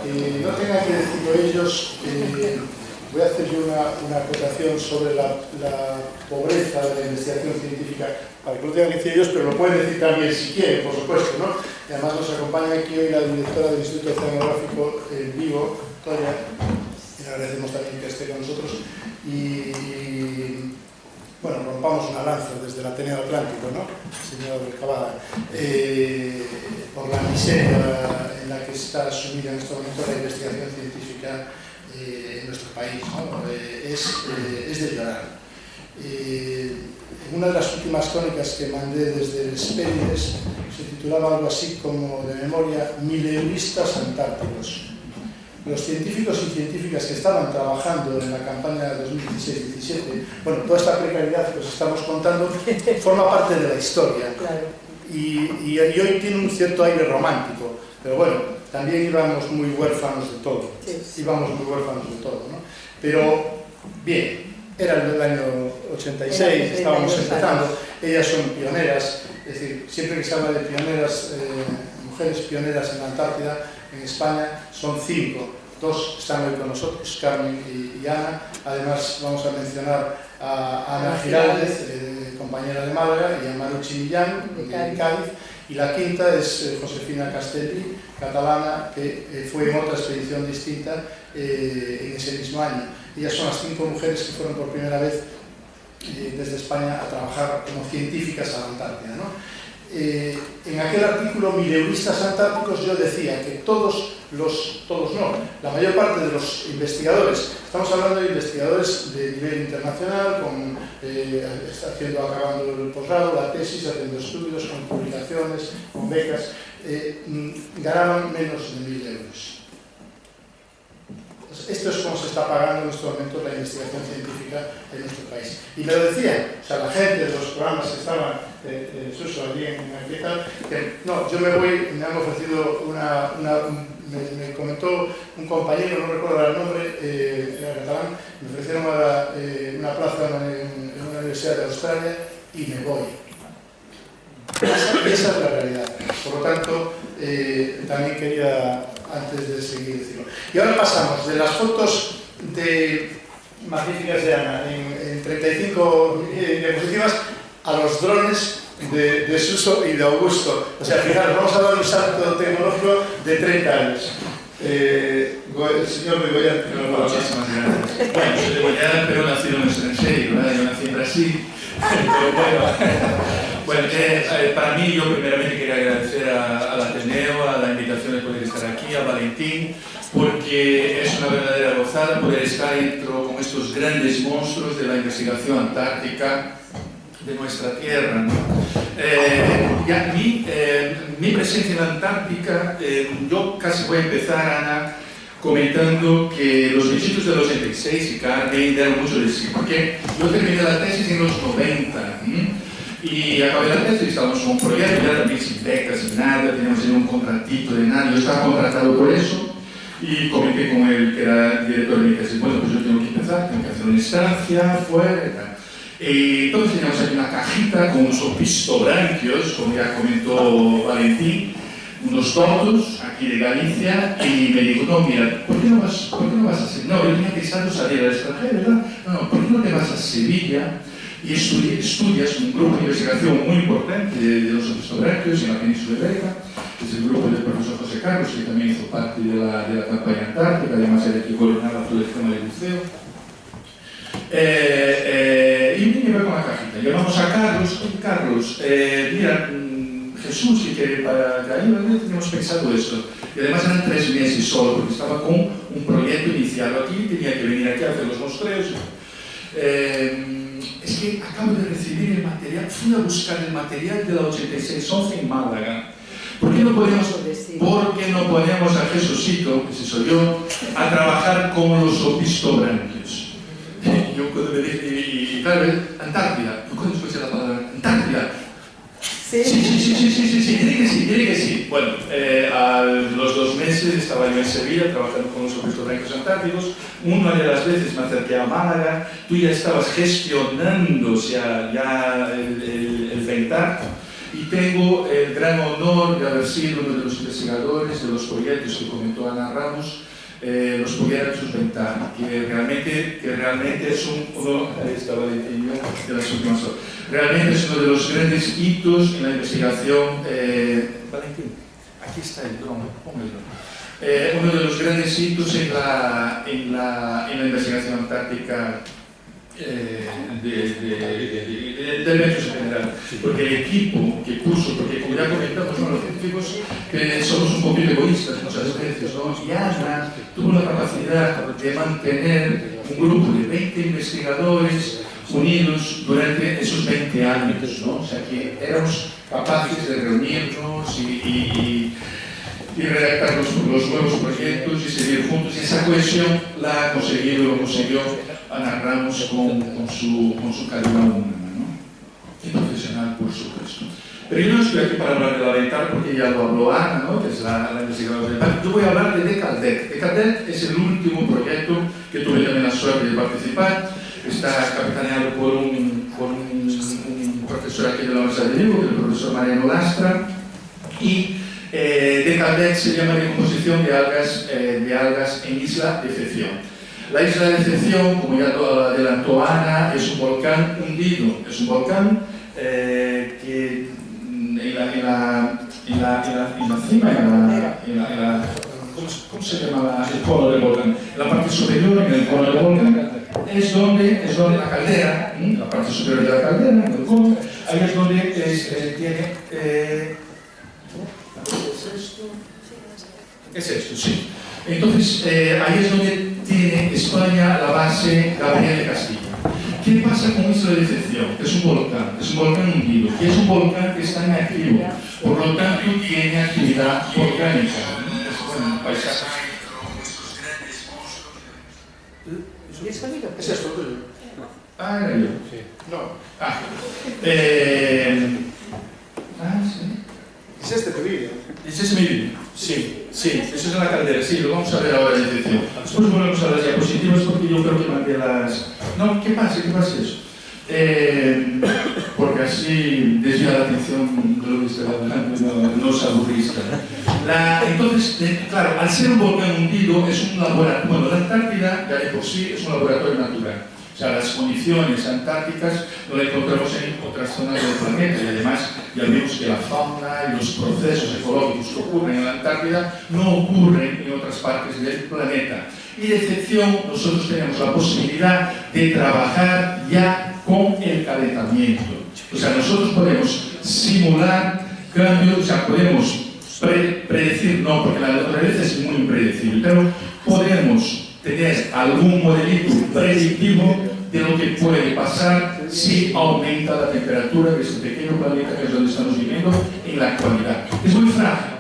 No tengan que decirlo ellos, voy a hacer yo una acotación sobre la pobreza de la investigación científica, para que lo tengan que decir ellos, pero lo pueden decir también si quieren, por supuesto, ¿no? Y además nos acompaña aquí hoy la directora del Instituto Oceanográfico en Vigo, Toya, y le agradecemos también que esté con nosotros. Y bueno, rompamos una lanza desde el Ateneo Atlántico, ¿no? Señor Cavada, por la miseria en la que está sumida en este momento la investigación científica en nuestro país, ¿no? Es de llorar. En una de las últimas crónicas que mandé desde el Espérides se titulaba algo así como, de memoria, Mileuristas Antárticos. Los científicos y científicas que estaban trabajando en la campaña 2016-17, bueno, toda esta precariedad que os estamos contando forma parte de la historia. Claro. Y hoy tiene un cierto aire romántico, pero bueno, también íbamos muy huérfanos de todo. Sí. Íbamos muy huérfanos de todo, ¿no? Pero, bien, era el año 86, estábamos empezando, ellas son pioneras, es decir, siempre que se habla de pioneras, mujeres pioneras en la Antártida, en España, son 5. 2 están hoy con nosotros, Carmen y Ana. Además, vamos a mencionar a Ana Giraldez, compañera de Málaga, y a Marucci Millán, de Cádiz. Y la quinta es Josefina Castelli, catalana, que fue en otra expedición distinta en ese mismo año. Ellas son las 5 mujeres que fueron por primera vez desde España a trabajar como científicas a la Antártida, ¿no? En aquel artículo Mileuristas Antárticos yo decía que la mayor parte de los investigadores, estamos hablando de investigadores de nivel internacional, acabando el posgrado, la tesis, haciendo estudios, con publicaciones, con becas, ganaban menos de 1.000 euros. Esto es como se está pagando en estos momentos la investigación científica en nuestro país. Y me lo decían, o sea, la gente de los programas que estaban Suso allí en Ambiental, que no, yo me voy, me han ofrecido me comentó un compañero, no recuerdo el nombre, era catalán, me ofrecieron una plaza en una universidad de Australia y me voy. Esa es la realidad. Por lo tanto, también quería, antes de seguir, decirlo. Y ahora pasamos de las fotos magníficas de Ana en 35 diapositivas a los drones de Suso y de Augusto. O sea, fijaros, vamos a dar un salto tecnológico de 30 años. El señor Begoyán, que nos va a hablar. Muchísimas gracias. Bueno, soy de Goiás, pero nacido en extranjero, ¿verdad? Yo nací en Brasil. Pero bueno, para mí, yo primeramente quería agradecer al Ateneo, a la invitación de poder estar aquí, a Valentín, porque es una verdadera gozada poder estar dentro con estos grandes monstruos de la investigación antártica de nuestra tierra, ¿no? Y a mí, mi presencia en la Antártica, yo casi voy a empezar, Ana, comentando que los bichitos del 86 y Carmen dieron mucho de sí, porque yo terminé la tesis en los 90, y acabé la tesis, estábamos con un proyecto, ya también sin becas, sin nada, teníamos un contratito de nada, yo estaba contratado por eso, y comenté con él, que era director de mi tesis, bueno, pues yo tengo que empezar, tengo que hacer una estancia, fuera y tal. Entonces teníamos aquí una cajita con unos opistobranquios, como ya comentó Valentín, unos tontos aquí de Galicia, y me dijo, no, mira, ¿por qué no vas a Sevilla? No, yo tenía pensado salir al extranjero, ¿verdad? No, ¿por qué no te vas a Sevilla y estudias un grupo de investigación muy importante de los opistobranquios en la península ibérica? Es el grupo del profesor José Carlos, que también hizo parte de la campaña antártica, además era el que coordinaba todo el tema del buceo. Y me llevé con la cajita. Llamamos a Carlos, Carlos, mira, Jesús, y que para ahí teníamos pensado esto. Y además eran 3 meses solo, porque estaba con un proyecto iniciado aquí, tenía que venir aquí a hacer los mostreos. Es que acabo de recibir el material, fui a buscar el material de la 8611 en Málaga. ¿Por qué no poníamos a Jesucito, ese soy yo, a trabajar con los opistobranquios? Yo cuando me dije, y claro, Antártida, yo cuando escuché la palabra Antártida, sí, diré que sí. Bueno, a los 2 meses estaba yo en Sevilla trabajando con los opistobranquios antárticos. Una de las veces me acerqué a Málaga, tú ya estabas gestionando ya el VENTAR, y tengo el gran honor de haber sido uno de los investigadores de los proyectos que comentó Ana Ramos, los proyectos VENTAR, que realmente es uno de los grandes hitos en la investigación. Valentín, aquí está el dron, póngalo. Uno de los grandes hitos en la investigación antártica del metro general, porque el equipo que puso, porque como ya comentamos, los científicos que somos un poquito egoístas muchas veces, ¿no? Y Ana tuvo la capacidad de mantener un grupo de 20 investigadores unidos durante esos 20 años, ¿no? O sea que éramos capaces de reunirnos y redactar los nuevos proyectos y seguir juntos, y esa cohesión lo consiguió Ana Ramos con su calidad humana, ¿no? Y profesional, por supuesto. Pero yo no estoy aquí para hablar de la VENTAR porque ya lo habló Ana, ¿no? Que es la investigadora de VENTAR. Yo voy a hablar de Decaldec. Decaldec es el último proyecto que tuve también la suerte de participar. Está capitaneado por un profesor aquí de la Universidad de Vigo, que es el profesor Mariano Lastra, y Decaldec se llama decomposición de algas en Isla de Excepción. La Isla de Excepción, como ya lo adelantó Ana, es un volcán hundido, es un volcán que en la cima, ¿cómo se llama el cono del volcán? En la parte superior, en el cono del volcán, es donde la caldera, la parte superior de la caldera, en el cono, ahí es donde tiene... ¿Es esto? Sí. Entonces, ahí es donde tiene España la base Gabriel de Castilla. ¿Qué pasa con Isla de Excepción? Es un volcán hundido, y es un volcán que está inactivo, por lo tanto tiene actividad volcánica. Es un paisaje. ¿Y eso digo? Es esto, tuyo. Ah, era yo. Sí. No. Sí. Es este tu vídeo. ¿Es ese mi vídeo? Sí, sí, eso es en la caldera, sí, lo vamos a ver ahora en edición. Después volvemos a las diapositivas porque yo creo que mandé las... No, ¿qué pasa eso? Porque así desvía la atención de lo que está hablando y no os aburrís. Entonces, claro, al ser un volcán hundido es un laboratorio, bueno, la Antártida ya de por sí es un laboratorio natural. O sea, las condiciones antárticas no las encontramos en otras zonas del planeta y además ya vemos que la fauna y los procesos ecológicos que ocurren en la Antártida no ocurren en otras partes del planeta. Y de excepción, nosotros tenemos la posibilidad de trabajar ya con el calentamiento. O sea, nosotros podemos simular cambios, o sea, podemos predecir, no, porque la naturaleza es muy impredecible, pero podemos tener algún modelito predictivo de lo que puede pasar si aumenta la temperatura de este pequeño planeta que es donde estamos viviendo en la actualidad. Es muy frágil.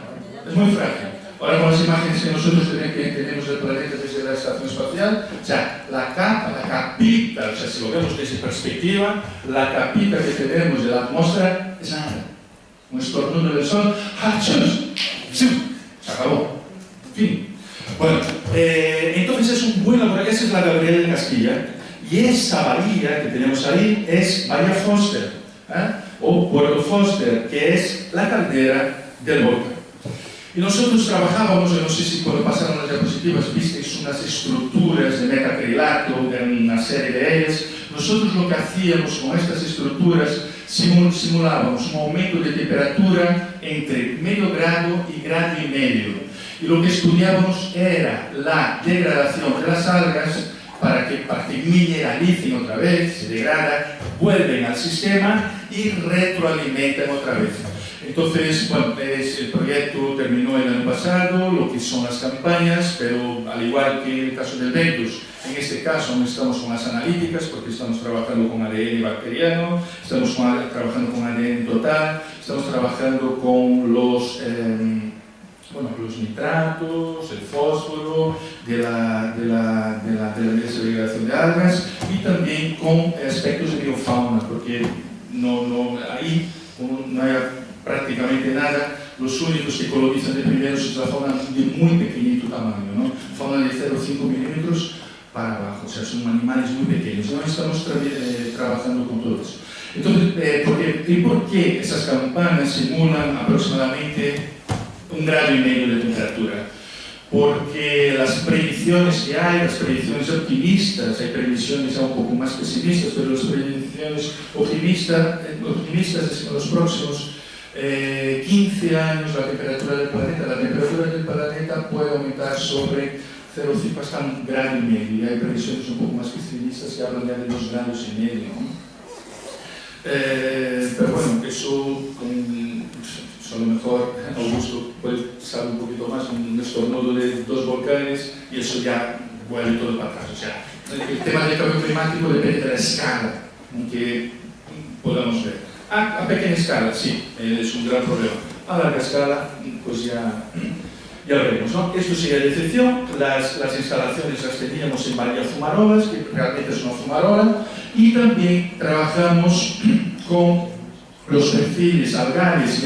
Ahora con las imágenes que nosotros tenemos del planeta desde la estación espacial, o sea, la capita, o sea, si lo vemos desde perspectiva, la capita que tenemos de la atmósfera es nada. Un estornudo del sol, se acabó. En fin. Bueno, entonces es un buen laboratorio, esa es la Gabriel de Castilla, y esa bahía que tenemos ahí es Bahía Foster, o Puerto Foster, que es la caldera del volcán. Y nosotros trabajábamos, yo no sé si cuando pasaron las diapositivas visteis unas estructuras de metacrilato, de una serie de ellas. Nosotros lo que hacíamos con estas estructuras, simulábamos un aumento de temperatura entre medio grado y grado y medio. Y lo que estudiábamos era la degradación de las algas para que mineralicen otra vez, se degradan, vuelven al sistema y retroalimentan otra vez. Entonces, bueno, el proyecto terminó el año pasado, lo que son las campañas, pero al igual que en el caso del Ventus, en este caso no estamos con las analíticas porque estamos trabajando con ADN bacteriano, estamos trabajando con ADN total, estamos trabajando con los nitratos, el fósforo de la degradación de algas y también con aspectos de biofauna, porque ahí no hay prácticamente nada. Los únicos que colonizan de primeros es la fauna de muy pequeñito tamaño, ¿no? Fauna de 0,5 milímetros para abajo, o sea, son animales muy pequeños. No estamos trabajando con todo eso. Entonces, ¿por qué esas campanas simulan aproximadamente 1,5 grados de temperatura? Porque las predicciones que hay, las predicciones optimistas, hay predicciones ya un poco más pesimistas, pero las predicciones optimistas es que en los próximos 15 años la temperatura del planeta puede aumentar sobre 0,5 hasta 1,5 grados, y hay previsiones un poco más pesimistas que hablan ya de 2,5 grados, ¿no? Pero bueno, eso a lo mejor Augusto puede saber un poquito más, un estornudo de 2 volcanes y eso ya vuelve todo para atrás. O sea, el tema del cambio climático depende de la escala que podamos ver. A pequeña escala, sí, es un gran problema. A larga escala, pues ya veremos, ¿no? Esto sería de excepción. Las instalaciones las teníamos en Bahía Fumarolas, que realmente es una fumarola, y también trabajamos con los perfiles algares,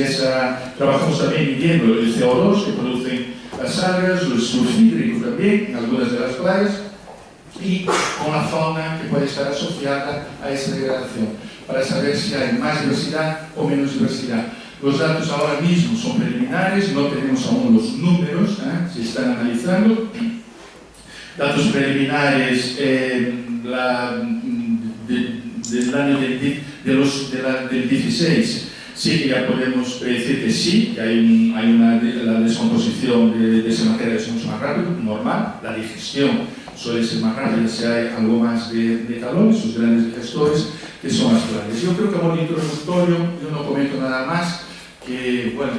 trabajamos también midiendo el CO2 que producen las algas, el sulfídrico también en algunas de las playas, y con la fauna que puede estar asociada a esa degradación, para saber si hay más diversidad o menos diversidad. Los datos ahora mismo son preliminares, no tenemos aún los números, se están analizando. Datos preliminares del año del 16, sí que ya podemos decir que sí, que hay la descomposición de esa materia es mucho más rápido, normal, la digestión suele ser más rápida si hay algo más de calor, esos grandes digestores que son más claves. Yo creo que a modo introductorio yo no comento nada más, que bueno,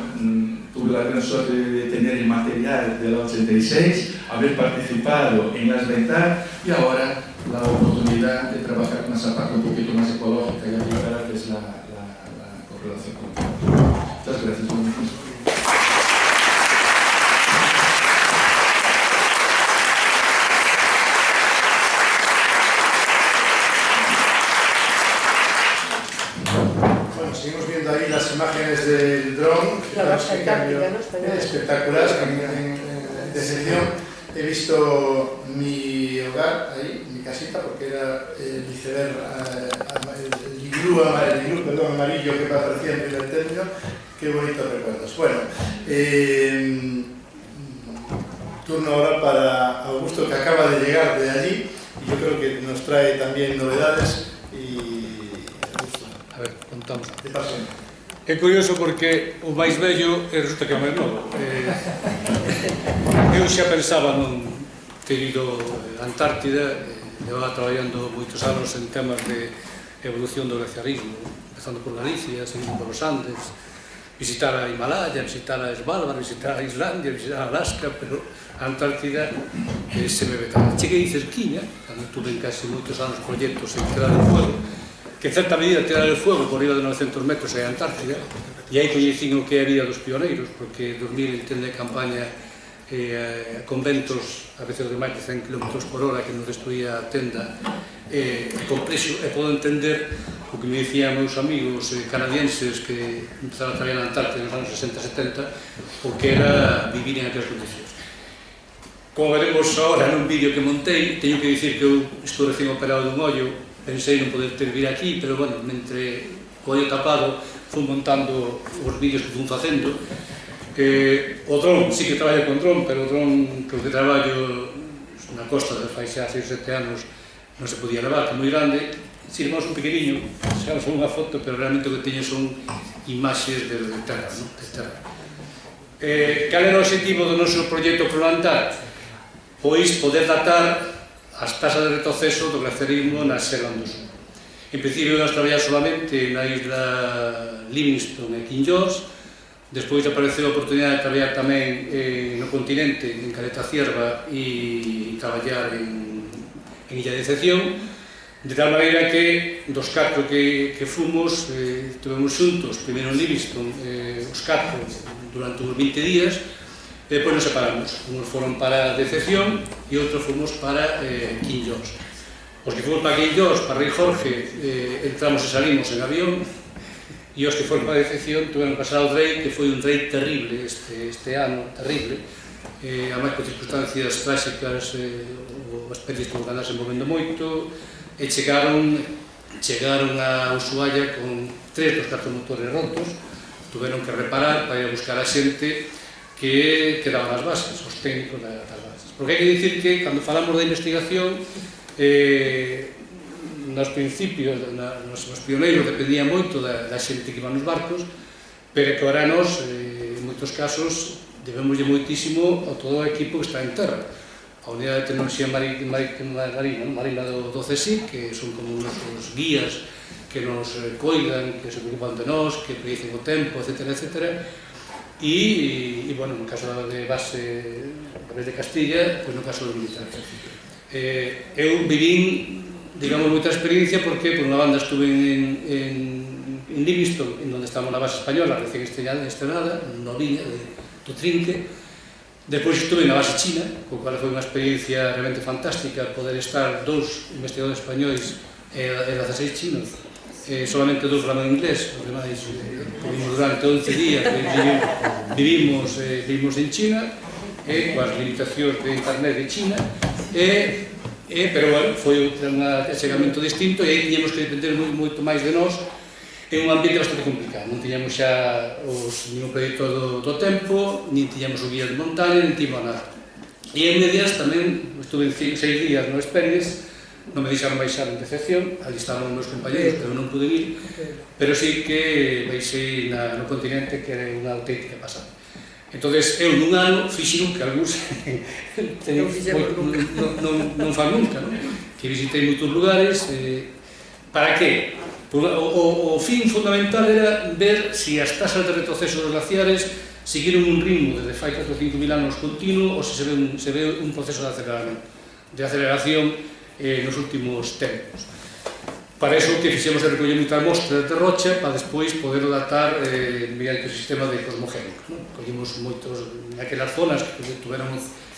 tuve la gran suerte de tener el material de la 86, haber participado en las ventas y ahora la oportunidad de trabajar con esa parte un poquito más ecológica y aplicar que es la correlación con el clima. Muchas gracias por mi tiempo. viendo ahí las imágenes del dron, espectacular, en sección. He visto mi hogar ahí, mi casita, porque era el iceberg, el iglú amarillo que aparecía en el término. Qué bonitos recuerdos. Bueno, turno ahora para Augusto, que acaba de llegar de allí, y yo creo que nos trae también novedades. Y Augusto, a ver, contamos. De paso. É curioso porque o máis vello resulta que é o máis novo. Eu xa pensaba non ter ido a Antártida, levaba traballando moitos anos en temas de evolución do glaciarismo, empezando por Galicia, seguindo por os Andes, visitar a Himalaya, visitar a Svalbard, visitar a Islandia, visitar a Alaska, pero a Antártida se me vetaba. Cheguei cerquiña, cando tuve en casi moitos anos proxectos en Terra del Fuego, que en certa medida Terra del Fuego, por riba de 900 metros, é a Antártida, e aí coñecín o que é a vida dos pioneiros, porque dormir en tenda de campaña con ventos a veces de máis de 100 km por hora que nos destruía a tenda é complexo, e podo entender o que me dicían meus amigos canadienses que empezaron a traballar na Antártida nos anos 60-70, porque era vivir en aquelas condicións. Como veremos agora nun vídeo que montei, teño que dicir que eu estou recién operado dun ollo. Pensei non poder ter vir aquí, pero, bueno, mentre o ollo tapado fui montando os vídeos que fui facendo. O dron, sí que traballo con dron, pero o dron que traballo na costa de fai xa 6 ou 7 anos non se podía levar, que é moi grande. Si, levamos un pequeniño, sacamos unha foto, pero realmente o que teño son imaxes de terra, non? De terra. Cal era o objetivo do noso proxecto Prolantar? Pois poder datar as tasas de retroceso do glaciarismo na Shetland do Sur. En principio, nós traballamos solamente na isla Livingstone e King George. Despois apareceu a oportunidade de traballar tamén no continente, en Caleta Cierva, e traballar en Illa de Decepción, de tal maneira que dos 4 que fomos, tivemos xuntos, primeiro en Livingstone, os 4 durante uns 20 días, e depois nos separamos. Uns foron para Decepción e outros fomos para King George. Os que fomos para King George, para Rei Jorge, entramos e salimos en avión, e os que foron para Decepción tuveron que pasar ao Drake, que foi un Drake terrible este ano, terrible, a máis con circunstancias tráxicas, as especies tuvo que andarse movendo moito, e chegaron a Ushuaia con 3 dos 4 motores rotos, tuveron que reparar para ir a buscar a xente que daban as bases, os técnicos das bases. Porque hai que dicir que, cando falamos de investigación, nos principios, nos pioneiros, dependía moito da xente que iba nos barcos, pero que ahora nos, en moitos casos, debemoslle moitísimo a todo o equipo que está en terra. A Unidade de Tecnoloxía Marina do CSIC, que son como nosos guías que nos coidan, que se preocupan de nós, que predicen o tempo, etc. E, bueno, no caso de base de Castilla, pois no caso do militar. Eu vivín, digamos, moita experiencia porque, por unha banda, estuve en Livingstone, en onde estamos na base española, recién estrenada, noviña, do Trinque. Despois estuve na base china, co cual foi unha experiencia realmente fantástica poder estar 2 investigadores españois e 16 chinos, solamente 2 falaban inglés, os demais durante 11 días vivimos en China, coas limitacións de internet de China, pero, bueno, foi un achegamento distinto, e aí tiñamos que depender moito máis de nós, en un ambiente bastante complicado. Non tiñamos xa nin o proyecto do tempo, nin tiñamos o guía de montaña, nin tiñamos nada. E en medias tamén estuve 6 días no Experience, non me deixaron baixar en Decepción, ali estaban os meus compañeros, pero non pude ir, pero sí que baixei no continente, que era unha auténtica pasada. Entón, eu nun ano fixen que algúns non fan nunca, que visitei moitos lugares. Para que? O fin fundamental era ver se as tasas de retroceso dos glaciares seguiron un ritmo desde fai 4 ou 5 mil anos continuo, ou se ve un proceso de aceleración nos últimos tempos. Para iso que fixemos de recoller moitas mostras de rocha para despois poder datar mediante o sistema de cosmogénico. Collimos moitos naquelas zonas que tuveron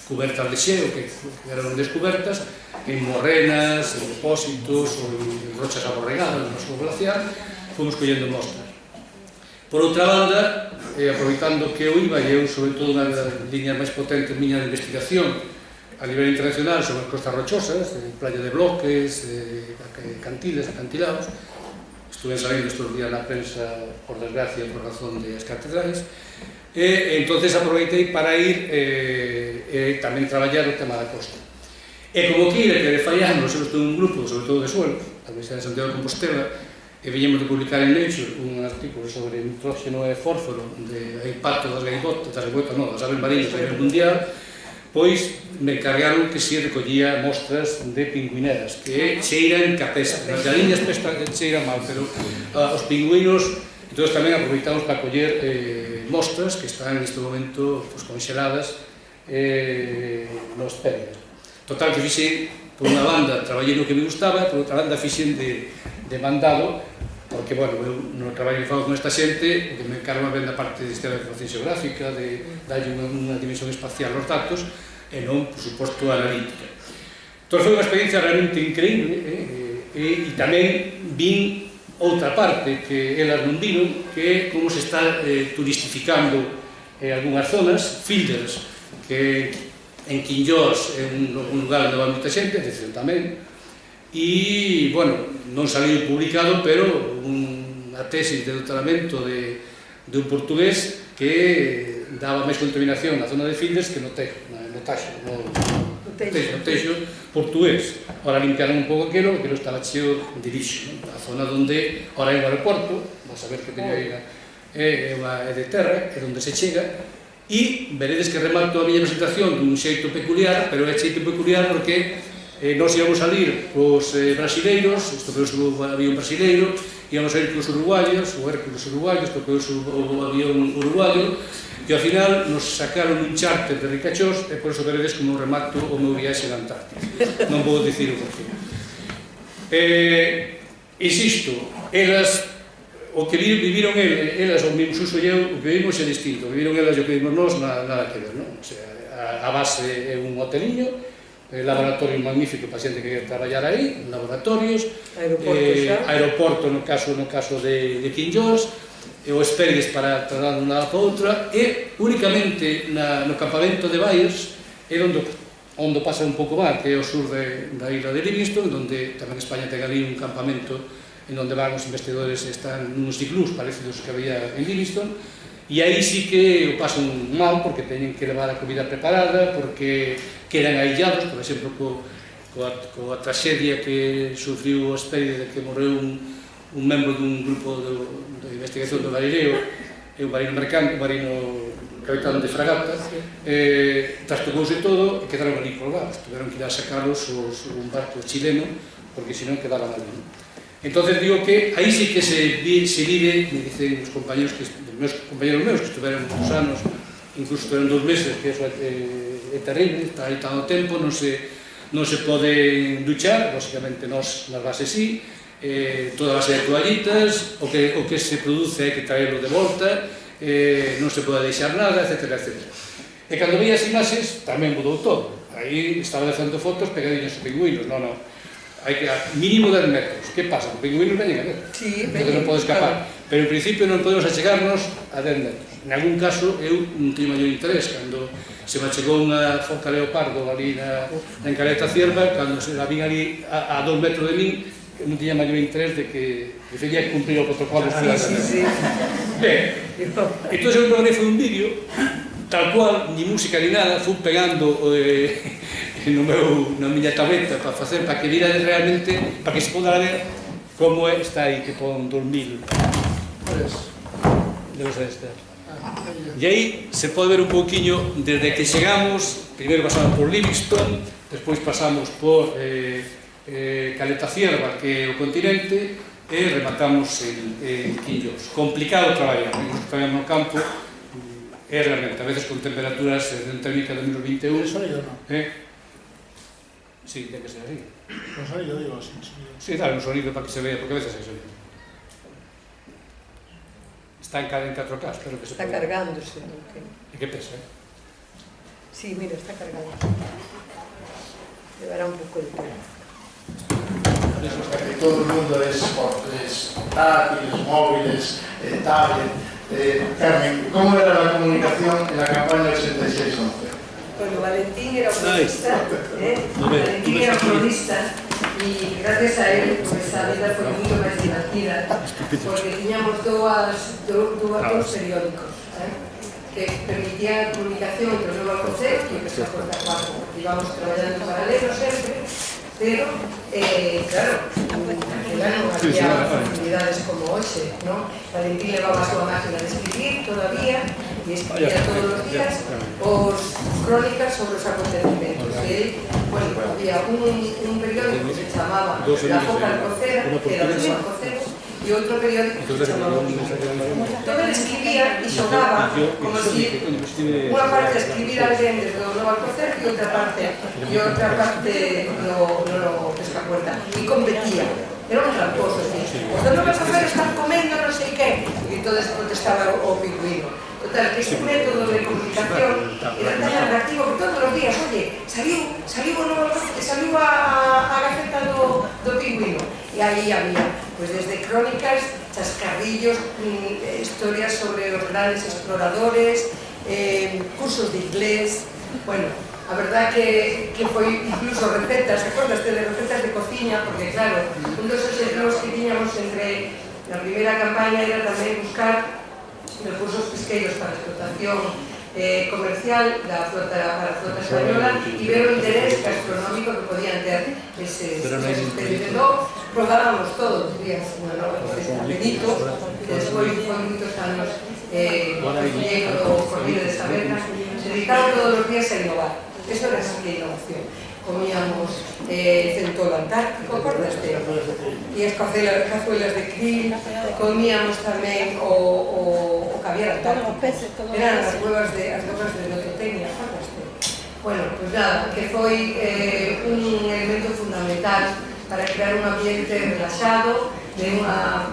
cubertas de xeo, que eran descubertas, en morrenas, en depósitos ou en rochas aborregadas no noso glaciar, fomos collendo mostras. Por outra banda, aproveitando que eu iba, e eu, sobre todo, unha das liñas máis potentes miña de investigación a nivel internacional sobre as costas rochosas, playa de bloques, cantiles, acantilados, estuve salindo estes días na prensa, por desgracia, por razón das catedrais, e entonces aproveitei para ir tamén traballar o tema da costa. E como queira que de fai anos eu estou en un grupo, sobre todo de suelo, a Universidade de Santiago de Compostela, e veñemos de publicar en Nature un artículo sobre nitróxeno e fósforo de impacto das gaivotas, das aves marinas a nivel mundial, pois me encargaron que se recollía mostras de pingüineras, que cheiran capesa. As galiñas cheiran mal, pero os pingüinos, entón tamén aproveitamos para coller mostras que están neste momento congeladas nos Péridas. Total, que fixen, por unha banda, traballei no que me gustaba, por outra banda, fixen de mandado, porque, bueno, eu no traballo que fago con esta xente, que me encargo ben da parte de historia de información xeográfica, de darlle unha dimensión espacial aos datos, e non, por suposto, analítica. Entón, foi unha experiencia realmente increíble, e tamén vin outra parte que elas non viron, que é como se está turistificando algunhas zonas, Filders, que en Quinllós é un lugar onde va moita xente, decisión tamén, e, bueno, non saliu publicado, pero unha tesis de doutoramento de un portugués que daba máis contaminación na zona de Filders que no Taxo portugués. Ora limpiaron un pouco aquilo estaba cheo de lixo, a zona onde ora hai un aeroporto, vas a ver que teño aí é de terra, é onde se chega, e veredes que remato a miña presentación dun xeito peculiar, pero é xeito peculiar porque nós íamos a salir cos brasileiros, isto que había un brasileiro, íamos a ir cos uruguayos, o Hércules uruguayos, porque o avión uruguayo, e ao final nos sacaron un charter de Ricachós, e por eso veredes como remato o meu viaxe na Antártida. Non vou dicir o porqué. Insisto, elas, o que viviron elas, o mesmo Suso e eu, o que vivimos é distinto. Viviron elas e o que vivimos nós, nada que ver, non? O sea, a base é un hoteliño, laboratorio magnífico para xente que quer traballar aí, laboratorios, aeroporto no caso de Quinllós, o Espérides para trasladar de unha para outra, e únicamente no campamento de Bayers é onde pasa un pouco mal, que é o sur da isla de Livingston, onde tamén España ten ali un campamento en onde van os investigadores, están nuns iglús parecidos que había en Livingston, e aí sí que o pasan mal, porque teñen que levar a comida preparada, porque quedan aillados, por exemplo, coa traxedia que sufriu o Espéride de que morreu un membro dun grupo de investigación do Galileo, é un marino mercante, un marino capitán de fragata, trastocouse todo e quedaron ali colgados, tuveron que ir a sacalos un barco chileno, porque senón quedaban ali. Entón, digo que aí sí que se vive, me dicen os compañeros meus que estuveron uns anos, incluso estuveron 2 meses, que é terrible, está aí tanto tempo, non se pode duchar, lógicamente nas bases sí, toda a base de toallitas, o que se produce hai que traerlo de volta, non se pode deixar nada, etc. E cando veía as imaxes tamén mudou todo, aí estaba facendo fotos pegadinhos aos pingüinos, non, hai que mínimo 10 metros. Que pasa? Os pingüinos veñen a ver, non pode escapar, pero en principio non podemos achegarnos a 10 metros. En algún caso eu non teño maior interés, cando se me achegou unha foca leopardo ali na Encaleta Cierva, cando se la vin ali a 2 metros de min, non tiña maior interés de que prefería cumprir o protocolo. Ben, entón eu fotografei un vídeo tal cual, ni música ni nada, fui pegando na miña tableta para que vira realmente, para que se poda ver como está aí, que pon 2000 de los extras. E aí se pode ver un pouquiño desde que chegamos, primeiro pasamos por Livingston, despois pasamos por Caleta Cierva, que é o continente, e rematamos en Quinllós. Complicado traballar, traballamos no campo, é realmente, a veces con temperaturas térmicas de menos 21. ¿Es sonido o no? Sí, ten que ser así. Con sonido, digo, sin sonido. Sí, dale un sonido para que se vea, porque a veces hay sonido. Está en 4K, espero que se está pueda. cargándose. ¿Y qué pesa? Sí, mira, está cargando. Llevará un poco de tiempo. Todo el mundo es portátiles, móviles, tablet. Carmen, ¿cómo era la comunicación en la campaña 86-11? Bueno, Valentín era cronista, Valentín era cronista y gracias a él pues a vida foi moito máis divertida porque tiñamos dous periódicos que permitían comunicación entre o Novo Alcocer e o Pescador da Cuarta, porque íbamos traballando en paralelo sempre, pero, claro, aquela non había facilidades como hoxe, non? Valentín levaba a súa máquina de escribir todavía e escribía todos os días os crónicas sobre os acontecimentos. E, bueno, había un periódico que se chamaba La Foca Alcocera, que era de Novo Alcocer, e outro periódico que se chamaba todo ele escribía e xogaba como si unha parte escribira alguén desde o Novo Alcocer e outra parte no Pescacuerta e competía, era un tramposo vos non vas a hacer estar comendo non sei que e entonces contestaba o pingüino. Total, que este método de comunicación era tan atractivo que todos os días, oye, saliu a gaceta do pingüino e aí había pues desde crónicas, chascarrillos, historias sobre os grandes exploradores, cursos de inglés, bueno, a verdad que foi incluso recetas, acordaste de recetas de cociña, porque claro, un dos objetivos que tiñamos entre la primeira campaña era tamén buscar recursos pesqueiros para a explotación comercial para a flota española e ver o interés gastronómico que podían ter eses especies. Entón, prodábamos todos os días unha nova receta. Benito, que despois foi moitos anos cocinheiro do Corrillo de Saberna, se dedicaba todos os días a innovar. Eso era así que innovación. Comíamos centolo antártico, acordaste? E as cazuelas de krill, comíamos tamén o caviar antártico. Eran as huevas de Nototenia, acordaste? Bueno, pues nada, que foi un elemento fundamental para crear un ambiente relaxado, de unha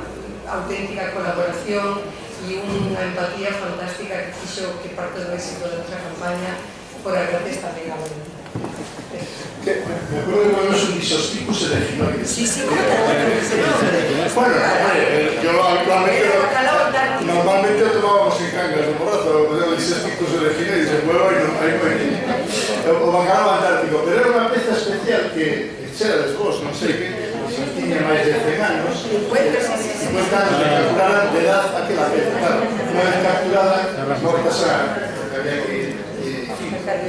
auténtica colaboración e unha empatía fantástica que fixo que parte do éxito da nosa campaña fora gracias tamén a Valentín. Me acuerdo que cuando son esos tipos elegionarios. Sí, ¿cómo te acuerdas de ese nombre? Bueno, yo normalmente lo tomábamos en cangas de porrazo, esos tipos elegionarios, el huevo y o bacalao antártico, pero era una pieza especial que era después, no sé qué, tiña máis de 100 anos, 50 anos de capturar de edad aquela pieza, claro, unha vez capturada, mortas había que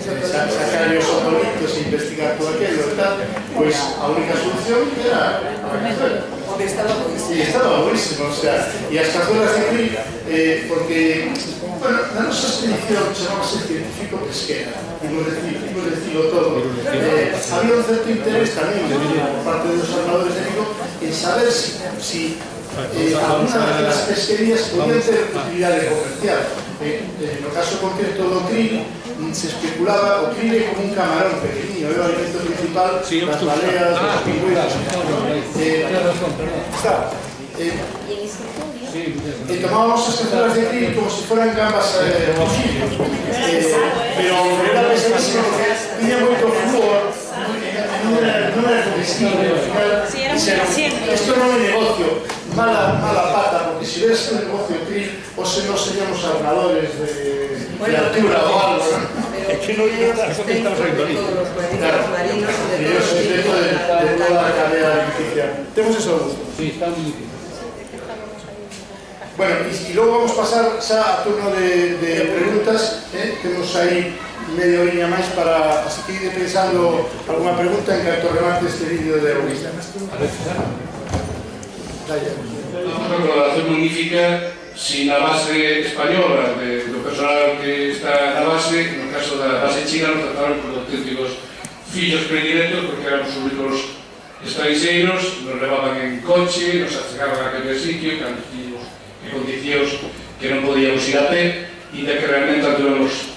sacar os otolitos e investigar todo aquello e tal, pois a única solución era a cazuela. Porque estaba buenísimo. Sí, estaba buenísimo, o sea, e as cazuelas de krill, porque, bueno, na nosa expedición chamábase científico pesquera, imos decirlo todo. Había un certo interés tamén por parte dos armadores de Vigo en saber si alguna das pesquerías podían ter utilidade comercial. No caso concreto do krill, se especulaba o krill como un camarón pequeniño, é o alimento principal das baleas, dos pingüinos. E tomábamos as cazuelas de krill como se fueran gambas rojitos, pero era pesadísimo porque tiña moito flúor, non era comestible, ao final isto non é negocio, mala pata, porque se ves un negocio krill, ou se non seríamos armadores de altura ou algo, é que non é das que estamos aí de todos os marinos e de todos os tipos de toda a cadea alimenticia. Temos eso a gusto. Sí, está moi difícil. Bueno, y luego vamos a pasar xa a turno de preguntas, temos aí media oriña máis para, así que ide pensando alguna pregunta en canto remate este vídeo de hoy. Unha colaboración magnífica sin a base española do personal que está na base, no caso da base china nos trataron por auténticos fillos predilectos porque éramos os únicos estrangeiros, nos levaban en coche, nos achegaban a aquel sitio, en condicións que non podíamos ir a pé e de que realmente anduvemos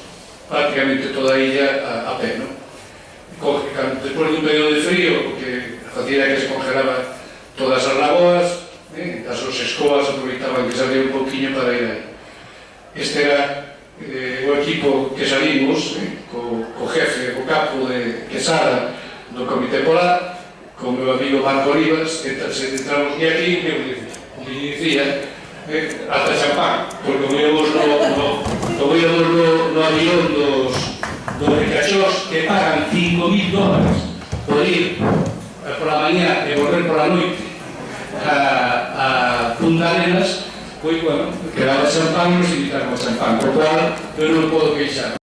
prácticamente toda a illa a pé, non? Despois dun período de frío, porque facía que se congelaban todas as lagoas, as escoas aproveitaban que salía un pouquinho para ir aí. Este era o equipo que salimos, co jefe, co capo de Quesada do Comité Polar, con o meu amigo Marco Olivas, entramos aquí, que me dicía, hasta champán, porque como íamos no avión dos ricachos que pagan $5.000 por ir por la mañana e volver por la noite a Punta Arenas, pois, bueno, quedaba champán e nos invitaron a champán, por cual eu non podo queixar.